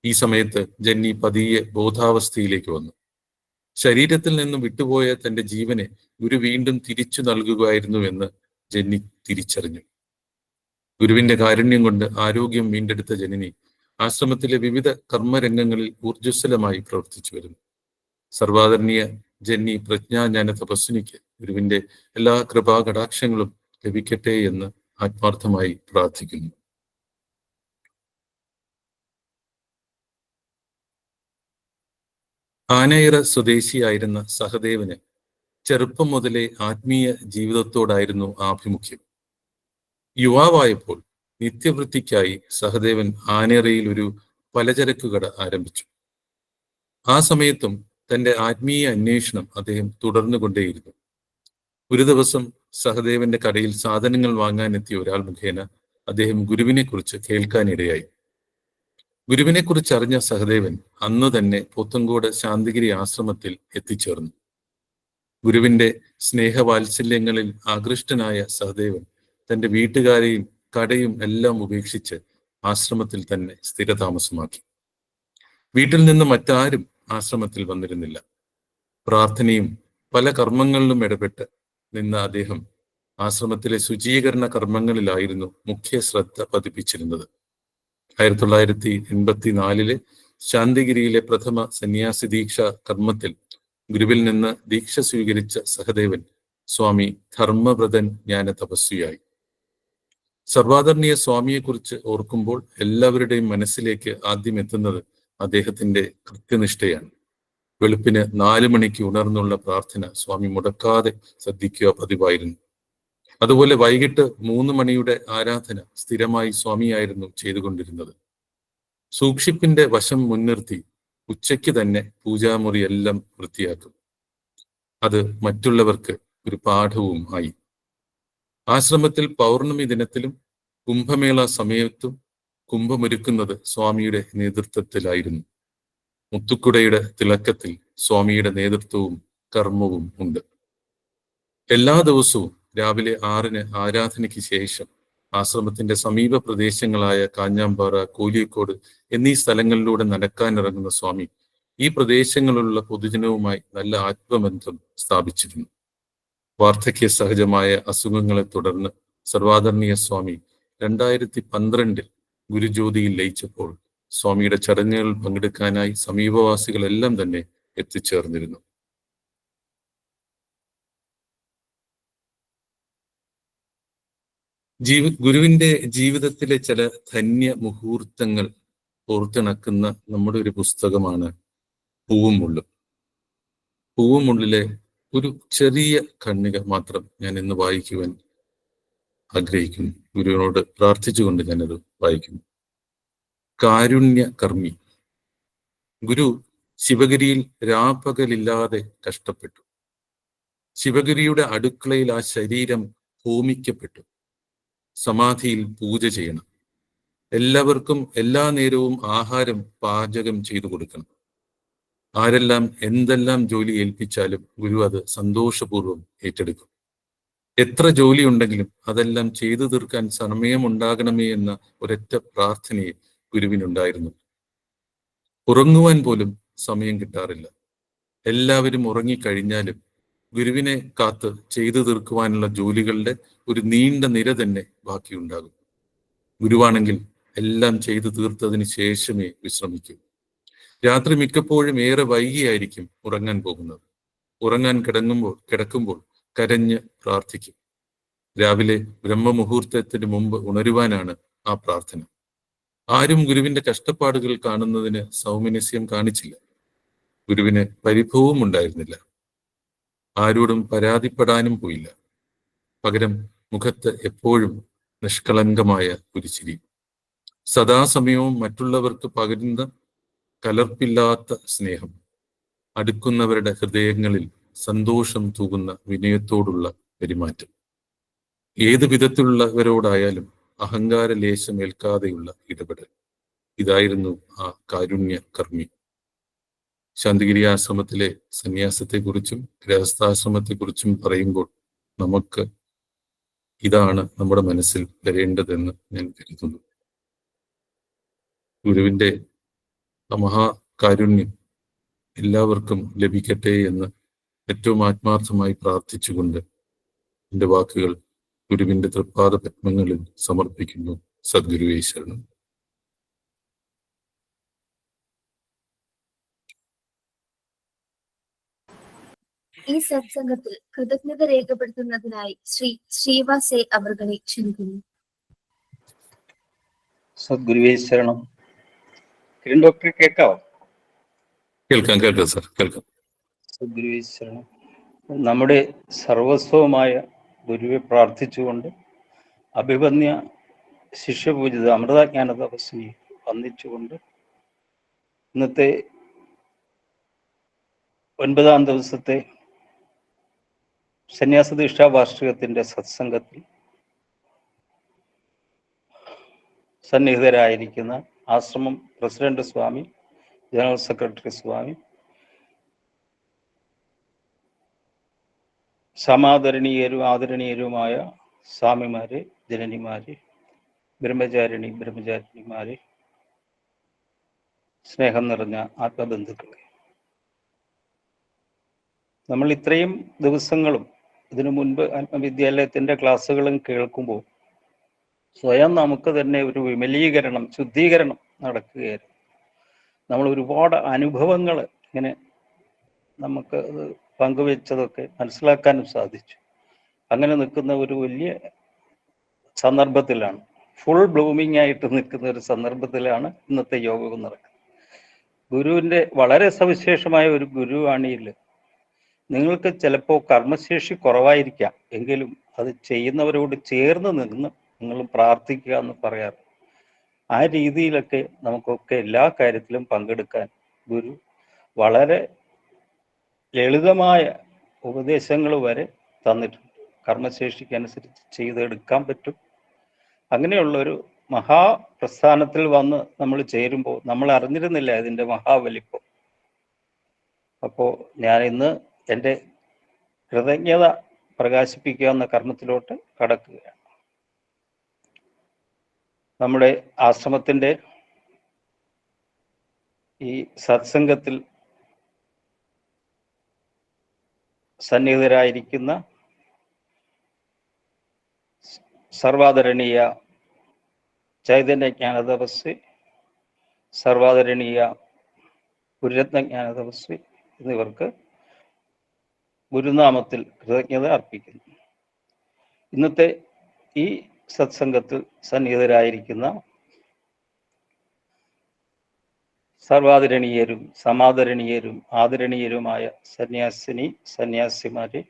ഈ സമയത്ത് ജന്നി പതിയെ ബോധാവസ്ഥയിലേക്ക് വന്നു. ശരീരത്തിൽ നിന്നും വിട്ടുപോയ തന്റെ ജീവനെ ഗുരു വീണ്ടും തിരിച്ചു നൽകുകയായിരുന്നുവെന്ന് ജന്നി തിരിച്ചറിഞ്ഞു. ഗുരുവിന്റെ കാരുണ്യം കൊണ്ട് ആരോഗ്യം വീണ്ടെടുത്ത ജനനി ആശ്രമത്തിലെ വിവിധ കർമ്മരംഗങ്ങളിൽ ഊർജ്ജസ്വലമായി പ്രവർത്തിച്ചു വരുന്നു. സർവാദരണീയ ജന്നി പ്രജ്ഞാജ്ഞാന തപസ്വിനിക്ക് ഗുരുവിന്റെ എല്ലാ കൃപാകടാക്ഷങ്ങളും ലഭിക്കട്ടെ എന്ന് ആത്മാർത്ഥമായി പ്രാർത്ഥിക്കുന്നു. ആനയിറ സ്വദേശിയായിരുന്ന സഹദേവന് ചെറുപ്പം മുതലേ ആത്മീയ ജീവിതത്തോടായിരുന്നു ആഭിമുഖ്യം. യുവാവായപ്പോൾ നിത്യവൃത്തിക്കായി സഹദേവൻ ആനയിറയിൽ ഒരു പലചരക്ക് കട ആരംഭിച്ചു. ആ സമയത്തും തന്റെ ആത്മീയ അന്വേഷണം അദ്ദേഹം തുടർന്നുകൊണ്ടേയിരുന്നു. ഒരു ദിവസം സഹദേവന്റെ കടയിൽ സാധനങ്ങൾ വാങ്ങാനെത്തിയ ഒരാൾ മുഖേന അദ്ദേഹം ഗുരുവിനെ കുറിച്ച് കേൾക്കാനിടയായി. ഗുരുവിനെ കുറിച്ച് അറിഞ്ഞ സഹദേവൻ അന്ന് തന്നെ പോത്തങ്കോട് ശാന്തിഗിരി ആശ്രമത്തിൽ എത്തിച്ചേർന്നു. ഗുരുവിന്റെ സ്നേഹവാത്സല്യങ്ങളിൽ ആകൃഷ്ടനായ സഹദേവൻ തന്റെ വീട്ടുകാരെയും കടയും എല്ലാം ഉപേക്ഷിച്ച് ആശ്രമത്തിൽ തന്നെ സ്ഥിരതാമസമാക്കി. വീട്ടിൽ നിന്ന് മറ്റാരും ആശ്രമത്തിൽ വന്നിരുന്നില്ല. പ്രാർത്ഥനയും പല കർമ്മങ്ങളിലും ഇടപെട്ട് നിന്ന അദ്ദേഹം ആശ്രമത്തിലെ ശുചീകരണ കർമ്മങ്ങളിലായിരുന്നു മുഖ്യ ശ്രദ്ധ പതിപ്പിച്ചിരുന്നത്. 1984 ശാന്തിഗിരിയിലെ പ്രഥമ സന്യാസി ദീക്ഷ കർമ്മത്തിൽ ഗുരുവിൽ നിന്ന് ദീക്ഷ സ്വീകരിച്ച സഹദേവൻ സ്വാമി ധർമ്മവ്രതൻ ജ്ഞാന തപസ്വിയായി. സർവാദരണീയ സ്വാമിയെക്കുറിച്ച് ഓർക്കുമ്പോൾ എല്ലാവരുടെയും മനസ്സിലേക്ക് ആദ്യം എത്തുന്നത് അദ്ദേഹത്തിന്റെ കൃത്യനിഷ്ഠയാണ്. വെളുപ്പിന് 4 മണിക്ക് ഉണർന്നുള്ള പ്രാർത്ഥന സ്വാമി മുടക്കാതെ ശ്രദ്ധിക്കുക പതിവായിരുന്നു. അതുപോലെ വൈകിട്ട് 3 മണിയുടെ ആരാധന സ്ഥിരമായി സ്വാമിയായിരുന്നു ചെയ്തുകൊണ്ടിരുന്നത്. സൂക്ഷിപ്പിന്റെ വശം മുൻനിർത്തി ഉച്ചയ്ക്ക് തന്നെ പൂജാമുറിയെല്ലാം വൃത്തിയാക്കും. അത് മറ്റുള്ളവർക്ക് ഒരു പാഠവും ആയി. ആശ്രമത്തിൽ പൗർണമി ദിനത്തിലും കുംഭമേള സമയത്തും കുംഭമൊരുക്കുന്നത് സ്വാമിയുടെ നേതൃത്വത്തിലായിരുന്നു. മുത്തുക്കുടയുടെ തിളക്കത്തിൽ സ്വാമിയുടെ നേതൃത്വവും കർമ്മവും ഉണ്ട്. എല്ലാ ദിവസവും രാവിലെ 6-ന് ആരാധനയ്ക്ക് ശേഷം ആശ്രമത്തിന്റെ സമീപ പ്രദേശങ്ങളായ കാഞ്ഞാമ്പാറ, കോലിയക്കോട് എന്നീ സ്ഥലങ്ങളിലൂടെ നടക്കാനിറങ്ങുന്ന സ്വാമി ഈ പ്രദേശങ്ങളിലുള്ള പൊതുജനവുമായി നല്ല ആത്മബന്ധം സ്ഥാപിച്ചിരുന്നു. വാർദ്ധക്യ സഹജമായ അസുഖങ്ങളെ തുടർന്ന് സർവാദരണീയ സ്വാമി 2012 ഗുരുജ്യോതിയിൽ ലയിച്ചപ്പോൾ സ്വാമിയുടെ ചടങ്ങുകളിൽ പങ്കെടുക്കാനായി സമീപവാസികളെല്ലാം തന്നെ എത്തിച്ചേർന്നിരുന്നു. ഗുരുവിന്റെ ജീവിതത്തിലെ ചില ധന്യ മുഹൂർത്തങ്ങൾ ഓർത്തിണക്കുന്ന നമ്മുടെ ഒരു പുസ്തകമാണ് പൂവും മുള്ളും. പൂവും മുള്ളിലെ ഒരു ചെറിയ ഖണ്ഡിക മാത്രം ഞാൻ ഇന്ന് വായിക്കുവാൻ ആഗ്രഹിക്കുന്നു. ഗുരുവിനോട് പ്രാർത്ഥിച്ചുകൊണ്ട് ഞാനത് വായിക്കുന്നു. കാരുണ്യ കർമ്മി. ഗുരു ശിവഗിരിയിൽ രാപ്പകലില്ലാതെ കഷ്ടപ്പെട്ടു. ശിവഗിരിയുടെ അടുക്കളയിൽ ആ ശരീരം ഹോമിക്കപ്പെട്ടു. സമാധിയിൽ പൂജ ചെയ്യണം. എല്ലാവർക്കും എല്ലാ നേരവും ആഹാരം പാചകം ചെയ്തു കൊടുക്കണം. ആരെല്ലാം എന്തെല്ലാം ജോലി ഏൽപ്പിച്ചാലും ഗുരു അത് സന്തോഷപൂർവ്വം ഏറ്റെടുക്കും. എത്ര ജോലി ഉണ്ടെങ്കിലും അതെല്ലാം ചെയ്തു തീർക്കാൻ സമയമുണ്ടാകണമേ എന്ന ഒരൊറ്റ പ്രാർത്ഥനയെ ഗുരുവിനുണ്ടായിരുന്നു. ഉറങ്ങുവാൻ പോലും സമയം കിട്ടാറില്ല. എല്ലാവരും ഉറങ്ങിക്കഴിഞ്ഞാലും ഗുരുവിനെ കാത്ത് ചെയ്തു തീർക്കുവാനുള്ള ജോലികളുടെ ഒരു നീണ്ട നിര തന്നെ ബാക്കിയുണ്ടാകും. ഗുരുവാണെങ്കിൽ എല്ലാം ചെയ്തു തീർത്തതിന് ശേഷമേ വിശ്രമിക്കൂ. രാത്രി മിക്കപ്പോഴും ഏറെ വൈകിയായിരിക്കും ഉറങ്ങാൻ പോകുന്നത്. ഉറങ്ങാൻ കിടക്കുമ്പോൾ കരഞ്ഞ് പ്രാർത്ഥിക്കും. രാവിലെ ബ്രഹ്മമുഹൂർത്തത്തിന് മുമ്പ് ഉണരുവാനാണ് ആ പ്രാർത്ഥന. ആരും ഗുരുവിന്റെ കഷ്ടപ്പാടുകൾ കാണുന്നതിന് സൗമനസ്യം കാണിച്ചില്ല. ഗുരുവിന് പരിഭവവും ഉണ്ടായിരുന്നില്ല. ആരോടും പരാതിപ്പെടാനും പോയില്ല. പകരം മുഖത്ത് എപ്പോഴും നിഷ്കളങ്കമായ ഒരു ചിരി. സദാസമയവും മറ്റുള്ളവർക്ക് പകരുന്ന കലർപ്പില്ലാത്ത സ്നേഹം. അടുക്കുന്നവരുടെ ഹൃദയങ്ങളിൽ സന്തോഷം തൂകുന്ന വിനയത്തോടുള്ള പെരുമാറ്റം. ഏത് വിധത്തിലുള്ളവരോടായാലും അഹങ്കാര ലേശമേൽക്കാതെയുള്ള ഇടപെടൽ. ഇതായിരുന്നു ആ കാരുണ്യ കർമ്മി. ശാന്തിഗിരി ആശ്രമത്തിലെ സന്യാസത്തെക്കുറിച്ചും ഗൃഹസ്ഥാശ്രമത്തെക്കുറിച്ചും പറയുമ്പോൾ നമുക്ക് ഇതാണ് നമ്മുടെ മനസ്സിൽ വരേണ്ടതെന്ന് ഞാൻ കരുതുന്നു. ഗുരുവിൻ്റെ മഹാകാരുണ്യം എല്ലാവർക്കും ലഭിക്കട്ടെ എന്ന് ഏറ്റവും ആത്മാർത്ഥമായി പ്രാർത്ഥിച്ചുകൊണ്ട് എൻ്റെ വാക്കുകൾ ഗുരുവിൻ്റെ തൃപ്പാദ പത്മങ്ങളിൽ സമർപ്പിക്കുന്നു. സദ്ഗുരുവേ ശരണം. ഈ സത്സംഗത്തിൽ കൃതജ്ഞത രേഖപ്പെടുത്തുന്നതിനായി ശ്രീ ശ്രീവാസെ അവർകളെ ക്ഷണിക്കുന്നു. സദ്ഗുരുവേ ശരണം. കിരൺ ഡോക്ടർ കേൾക്കാവോ? കേൾക്കാം സാർ, കേൾക്കാം. സദ്ഗുരുവേ ശരണം. നമ്മുടെ സർവസ്വമായ ഗുരുവെ പ്രാർത്ഥിച്ചുകൊണ്ട് അഭിവന്യ ശിഷ്യപൂജിത അമൃതജ്ഞാന തപസ്വിയെ വന്ദിച്ചുകൊണ്ട് ഇന്നത്തെ 9ാം ദിവസത്തെ സന്യാസ ദീക്ഷാ വാർഷികത്തിന്റെ സത്സംഗത്തിൽ സന്നിഹിതരായിരിക്കുന്ന ആശ്രമം പ്രസിഡന്റ് സ്വാമി, ജനറൽ സെക്രട്ടറി സ്വാമി, സമാദരണീയരും ആദരണീയരുമായ സ്വാമിമാരെ, ജനനിമാരെ, ബ്രഹ്മചാരിണിമാരെ, സ്നേഹം നിറഞ്ഞ ആത്മബന്ധുക്കളെ, നമ്മൾ ഇത്രയും ദിവസങ്ങളും ഇതിനു മുൻപ് ആത്മവിദ്യാലയത്തിന്റെ ക്ലാസ്സുകളും കേൾക്കുമ്പോൾ സ്വയം നമുക്ക് തന്നെ ഒരു വിമലീകരണം, ശുദ്ധീകരണം നടക്കുകയായിരുന്നു. നമ്മൾ ഒരുപാട് അനുഭവങ്ങൾ ഇങ്ങനെ നമുക്ക് പങ്കുവെച്ചതൊക്കെ മനസ്സിലാക്കാനും സാധിച്ചു. അങ്ങനെ നിൽക്കുന്ന ഒരു വലിയ സന്ദർഭത്തിലാണ്, ഫുൾ ബ്ലൂമിംഗ് ആയിട്ട് നിൽക്കുന്ന ഒരു സന്ദർഭത്തിലാണ് ഇന്നത്തെ യോഗം നടക്കുന്നത്. ഗുരുവിൻ്റെ വളരെ സവിശേഷമായ ഒരു ഗുരുവാണിയിൽ നിങ്ങൾക്ക് ചിലപ്പോൾ കർമ്മശേഷി കുറവായിരിക്കാം, എങ്കിലും അത് ചെയ്യുന്നവരോട് ചേർന്ന് നിന്ന് നിങ്ങൾ പ്രാർത്ഥിക്കുക എന്ന് പറയാറ്. ആ രീതിയിലൊക്കെ നമുക്കൊക്കെ എല്ലാ കാര്യത്തിലും പങ്കെടുക്കാൻ ഗുരു വളരെ ലളിതമായ ഉപദേശങ്ങൾ വരെ തന്നിട്ടുണ്ട്. കർമ്മശേഷിക്കനുസരിച്ച് ചെയ്തെടുക്കാൻ പറ്റും. അങ്ങനെയുള്ളൊരു മഹാപ്രസ്ഥാനത്തിൽ വന്ന് നമ്മൾ ചേരുമ്പോൾ നമ്മൾ അറിഞ്ഞിരുന്നില്ല ഇതിൻ്റെ മഹാവലിപ്പം. അപ്പോൾ ഞാൻ ഇന്ന് എൻ്റെ കൃതജ്ഞത പ്രകാശിപ്പിക്കുക എന്ന കർമ്മത്തിലോട്ട് കടക്കുകയാണ്. നമ്മുടെ ആശ്രമത്തിൻ്റെ ഈ സത്സംഗത്തിൽ സന്നിഹിതരായിരിക്കുന്ന സർവാദരണീയ ചൈതന്യജ്ഞാന തപസ്വി, സർവാദരണീയ ഗുരുരത്നജ്ഞാന തപസ്വി എന്നിവർക്ക് ഗുരുനാമത്തിൽ കൃതജ്ഞത അർപ്പിക്കുന്നു. ഇന്നത്തെ ഈ സത്സംഗത്തിൽ സന്നിഹിതരായിരിക്കുന്ന സർവാദരണീയരും സമാദരണീയരും ആദരണീയരുമായ സന്യാസിമാരെ,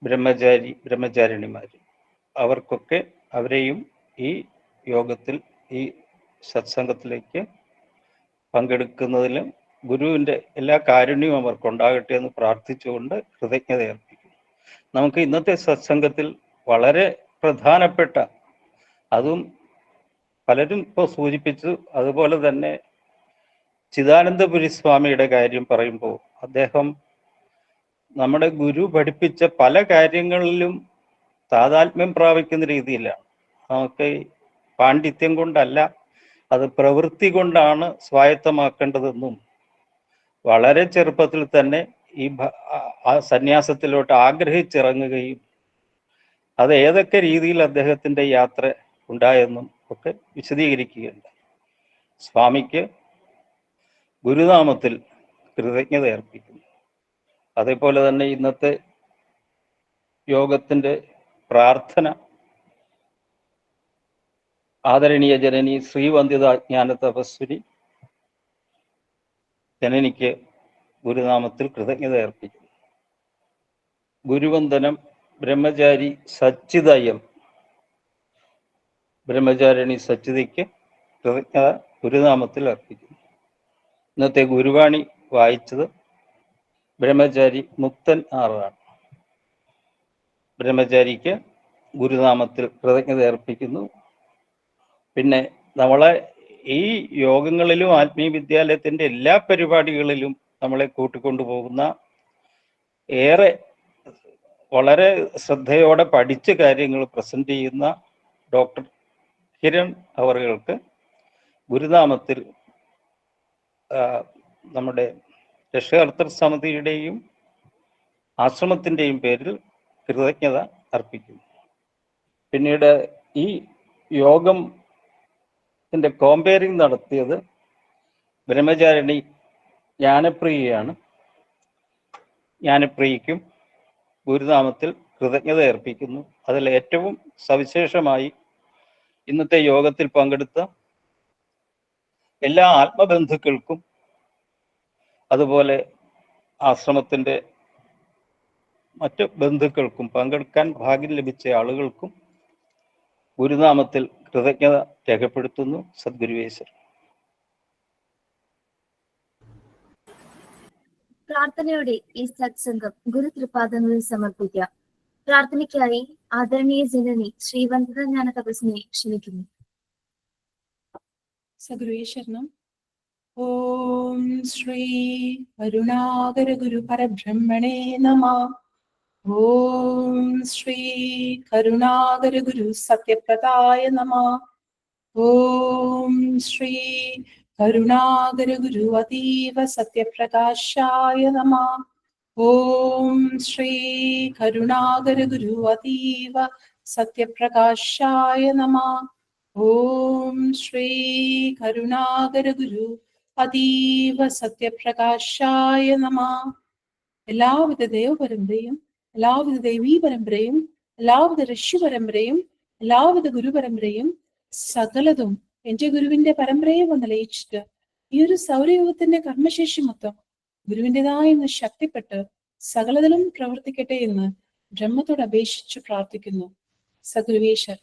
ബ്രഹ്മചാരിണിമാരെ, അവർക്കൊക്കെ അവരെയും ഈ യോഗത്തിൽ, ഈ സത്സംഗത്തിലേക്ക് പങ്കെടുക്കുന്നതിലും ഗുരുവിൻ്റെ എല്ലാ കാരുണ്യവും അവർക്കുണ്ടാകട്ടെ എന്ന് പ്രാർത്ഥിച്ചുകൊണ്ട് കൃതജ്ഞത അർപ്പിക്കുന്നു. നമുക്ക് ഇന്നത്തെ സത്സംഗത്തിൽ വളരെ പ്രധാനപ്പെട്ട, അതും പലരും ഇപ്പോൾ സൂചിപ്പിച്ചു, അതുപോലെ തന്നെ ചിദാനന്ദപുരി സ്വാമിയുടെ കാര്യം പറയുമ്പോൾ അദ്ദേഹം നമ്മുടെ ഗുരു പഠിപ്പിച്ച പല കാര്യങ്ങളിലും താതാത്മ്യം പ്രാപിക്കുന്ന രീതിയിലാണ്. നമുക്ക് പാണ്ഡിത്യം കൊണ്ടല്ല, അത് പ്രവൃത്തി കൊണ്ടാണ് സ്വായത്തമാക്കേണ്ടതെന്നും വളരെ ചെറുപ്പത്തിൽ തന്നെ ഈ സന്യാസത്തിലോട്ട് ആഗ്രഹിച്ചിറങ്ങുകയും അത് ഏതൊക്കെ രീതിയിൽ അദ്ദേഹത്തിൻ്റെ യാത്ര ഉണ്ടായെന്നും ഒക്കെ വിശദീകരിക്കുകയുണ്ട്. സ്വാമിക്ക് ഗുരുനാമത്തിൽ കൃതജ്ഞത അർപ്പിക്കുന്നു. അതേപോലെ തന്നെ ഇന്നത്തെ യോഗത്തിൻ്റെ പ്രാർത്ഥന ആദരണീയ ജനനി ശ്രീവന്ദിത ജ്ഞാന തപസ്വിനി ജനനിക്ക് ഗുരുനാമത്തിൽ കൃതജ്ഞത അർപ്പിക്കുന്നു. ഗുരുവന്ദനം ബ്രഹ്മചാരി സച്ചിദയം, ബ്രഹ്മചാരിണി സച്ചിതയ്ക്ക് കൃതജ്ഞത ഗുരുനാമത്തിൽ അർപ്പിക്കുന്നു. ഇന്നത്തെ ഗുരുവാണി വായിച്ചത് ബ്രഹ്മചാരി മുക്തൻ ആറാണ്. ബ്രഹ്മചാരിക്ക് ഗുരുനാമത്തിൽ കൃതജ്ഞത അർപ്പിക്കുന്നു. പിന്നെ നമ്മളെ ഈ യോഗങ്ങളിലും ആത്മീയ വിദ്യാലയത്തിന്റെ എല്ലാ പരിപാടികളിലും നമ്മളെ കൂട്ടിക്കൊണ്ടുപോകുന്ന, ഏറെ വളരെ ശ്രദ്ധയോടെ പഠിച്ച കാര്യങ്ങൾ പ്രസന്റ് ചെയ്യുന്ന ഡോക്ടർ കിരൺ അവറുകൾക്ക് ഗുരുനാമത്തിൽ നമ്മുടെ രക്ഷകർത്തൃ സമിതിയുടെയും ആശ്രമത്തിൻ്റെയും പേരിൽ കൃതജ്ഞത അർപ്പിക്കുന്നു. പിന്നീട് ഈ യോഗത്തിൻ്റെ കോമ്പയറിംഗ് നടത്തിയത് ബ്രഹ്മചാരിണി ജ്ഞാനപ്രിയയാണ്. ജ്ഞാനപ്രിയയ്ക്കും ഗുരുനാമത്തിൽ കൃതജ്ഞത അർപ്പിക്കുന്നു. അതിൽ ഏറ്റവും സവിശേഷമായി ഇന്നത്തെ യോഗത്തിൽ പങ്കെടുത്ത എല്ലാ ആത്മബന്ധുക്കൾക്കും, അതുപോലെ ആശ്രമത്തിൻ്റെ മറ്റ് ബന്ധുക്കൾക്കും, പങ്കെടുക്കാൻ ഭാഗ്യം ലഭിച്ച ആളുകൾക്കും ഗുരുനാമത്തിൽ കൃതജ്ഞത രേഖപ്പെടുത്തുന്നു. സദ്ഗുരുവേശ്വർ. പ്രാർത്ഥനയോടെ ഈ സത്സംഗം ഗുരു തൃപാദങ്ങളിൽ സമർപ്പിക്കാം. പ്രാർത്ഥനയ്ക്കായി ആദരണീയ ജനനി ശ്രീ വന്ദന തപസ്വിനെ ക്ഷണിക്കുന്നു. സഗുരുവേശ്വരണം. ഓം ശ്രീ കരുണാകര ഗുരു പരബ്രഹ്മണേ നമഃ. ഓം ശ്രീ കരുണാകര ഗുരു സത്യപ്രദായ നമഃ. ഓം ശ്രീ കരുണാകര ഗുരു അതീവ സത്യപ്രകാശായ നമഃ. ഓം ശ്രീ കരുണാകര ഗുരു അതീവ സത്യപ്രകാശായ നമഃ. ഓം ശ്രീ കരുണാകര ഗുരു അതീവ സത്യപ്രകാശായ നമഃ. എല്ലാവിധ ദേവപരമ്പരയും, എല്ലാവിധ ദേവീ പരമ്പരയും, എല്ലാവിധ ഋഷി പരമ്പരയും, എല്ലാവിധ ഗുരുപരമ്പരയും സകലതും എന്റെ ഗുരുവിന്റെ പരമ്പരയെ വന്ന് ലയിച്ചിട്ട് ഈ ഒരു സൗരയുഗത്തിന്റെ കർമ്മശേഷി മൊത്തം ഗുരുവിൻ്റെതായി എന്ന് ശക്തിപ്പെട്ട് സകലതിലും പ്രവർത്തിക്കട്ടെ എന്ന് ബ്രഹ്മത്തോട് അപേക്ഷിച്ച് പ്രാർത്ഥിക്കുന്നു. സഗുരുവേശ്വർ.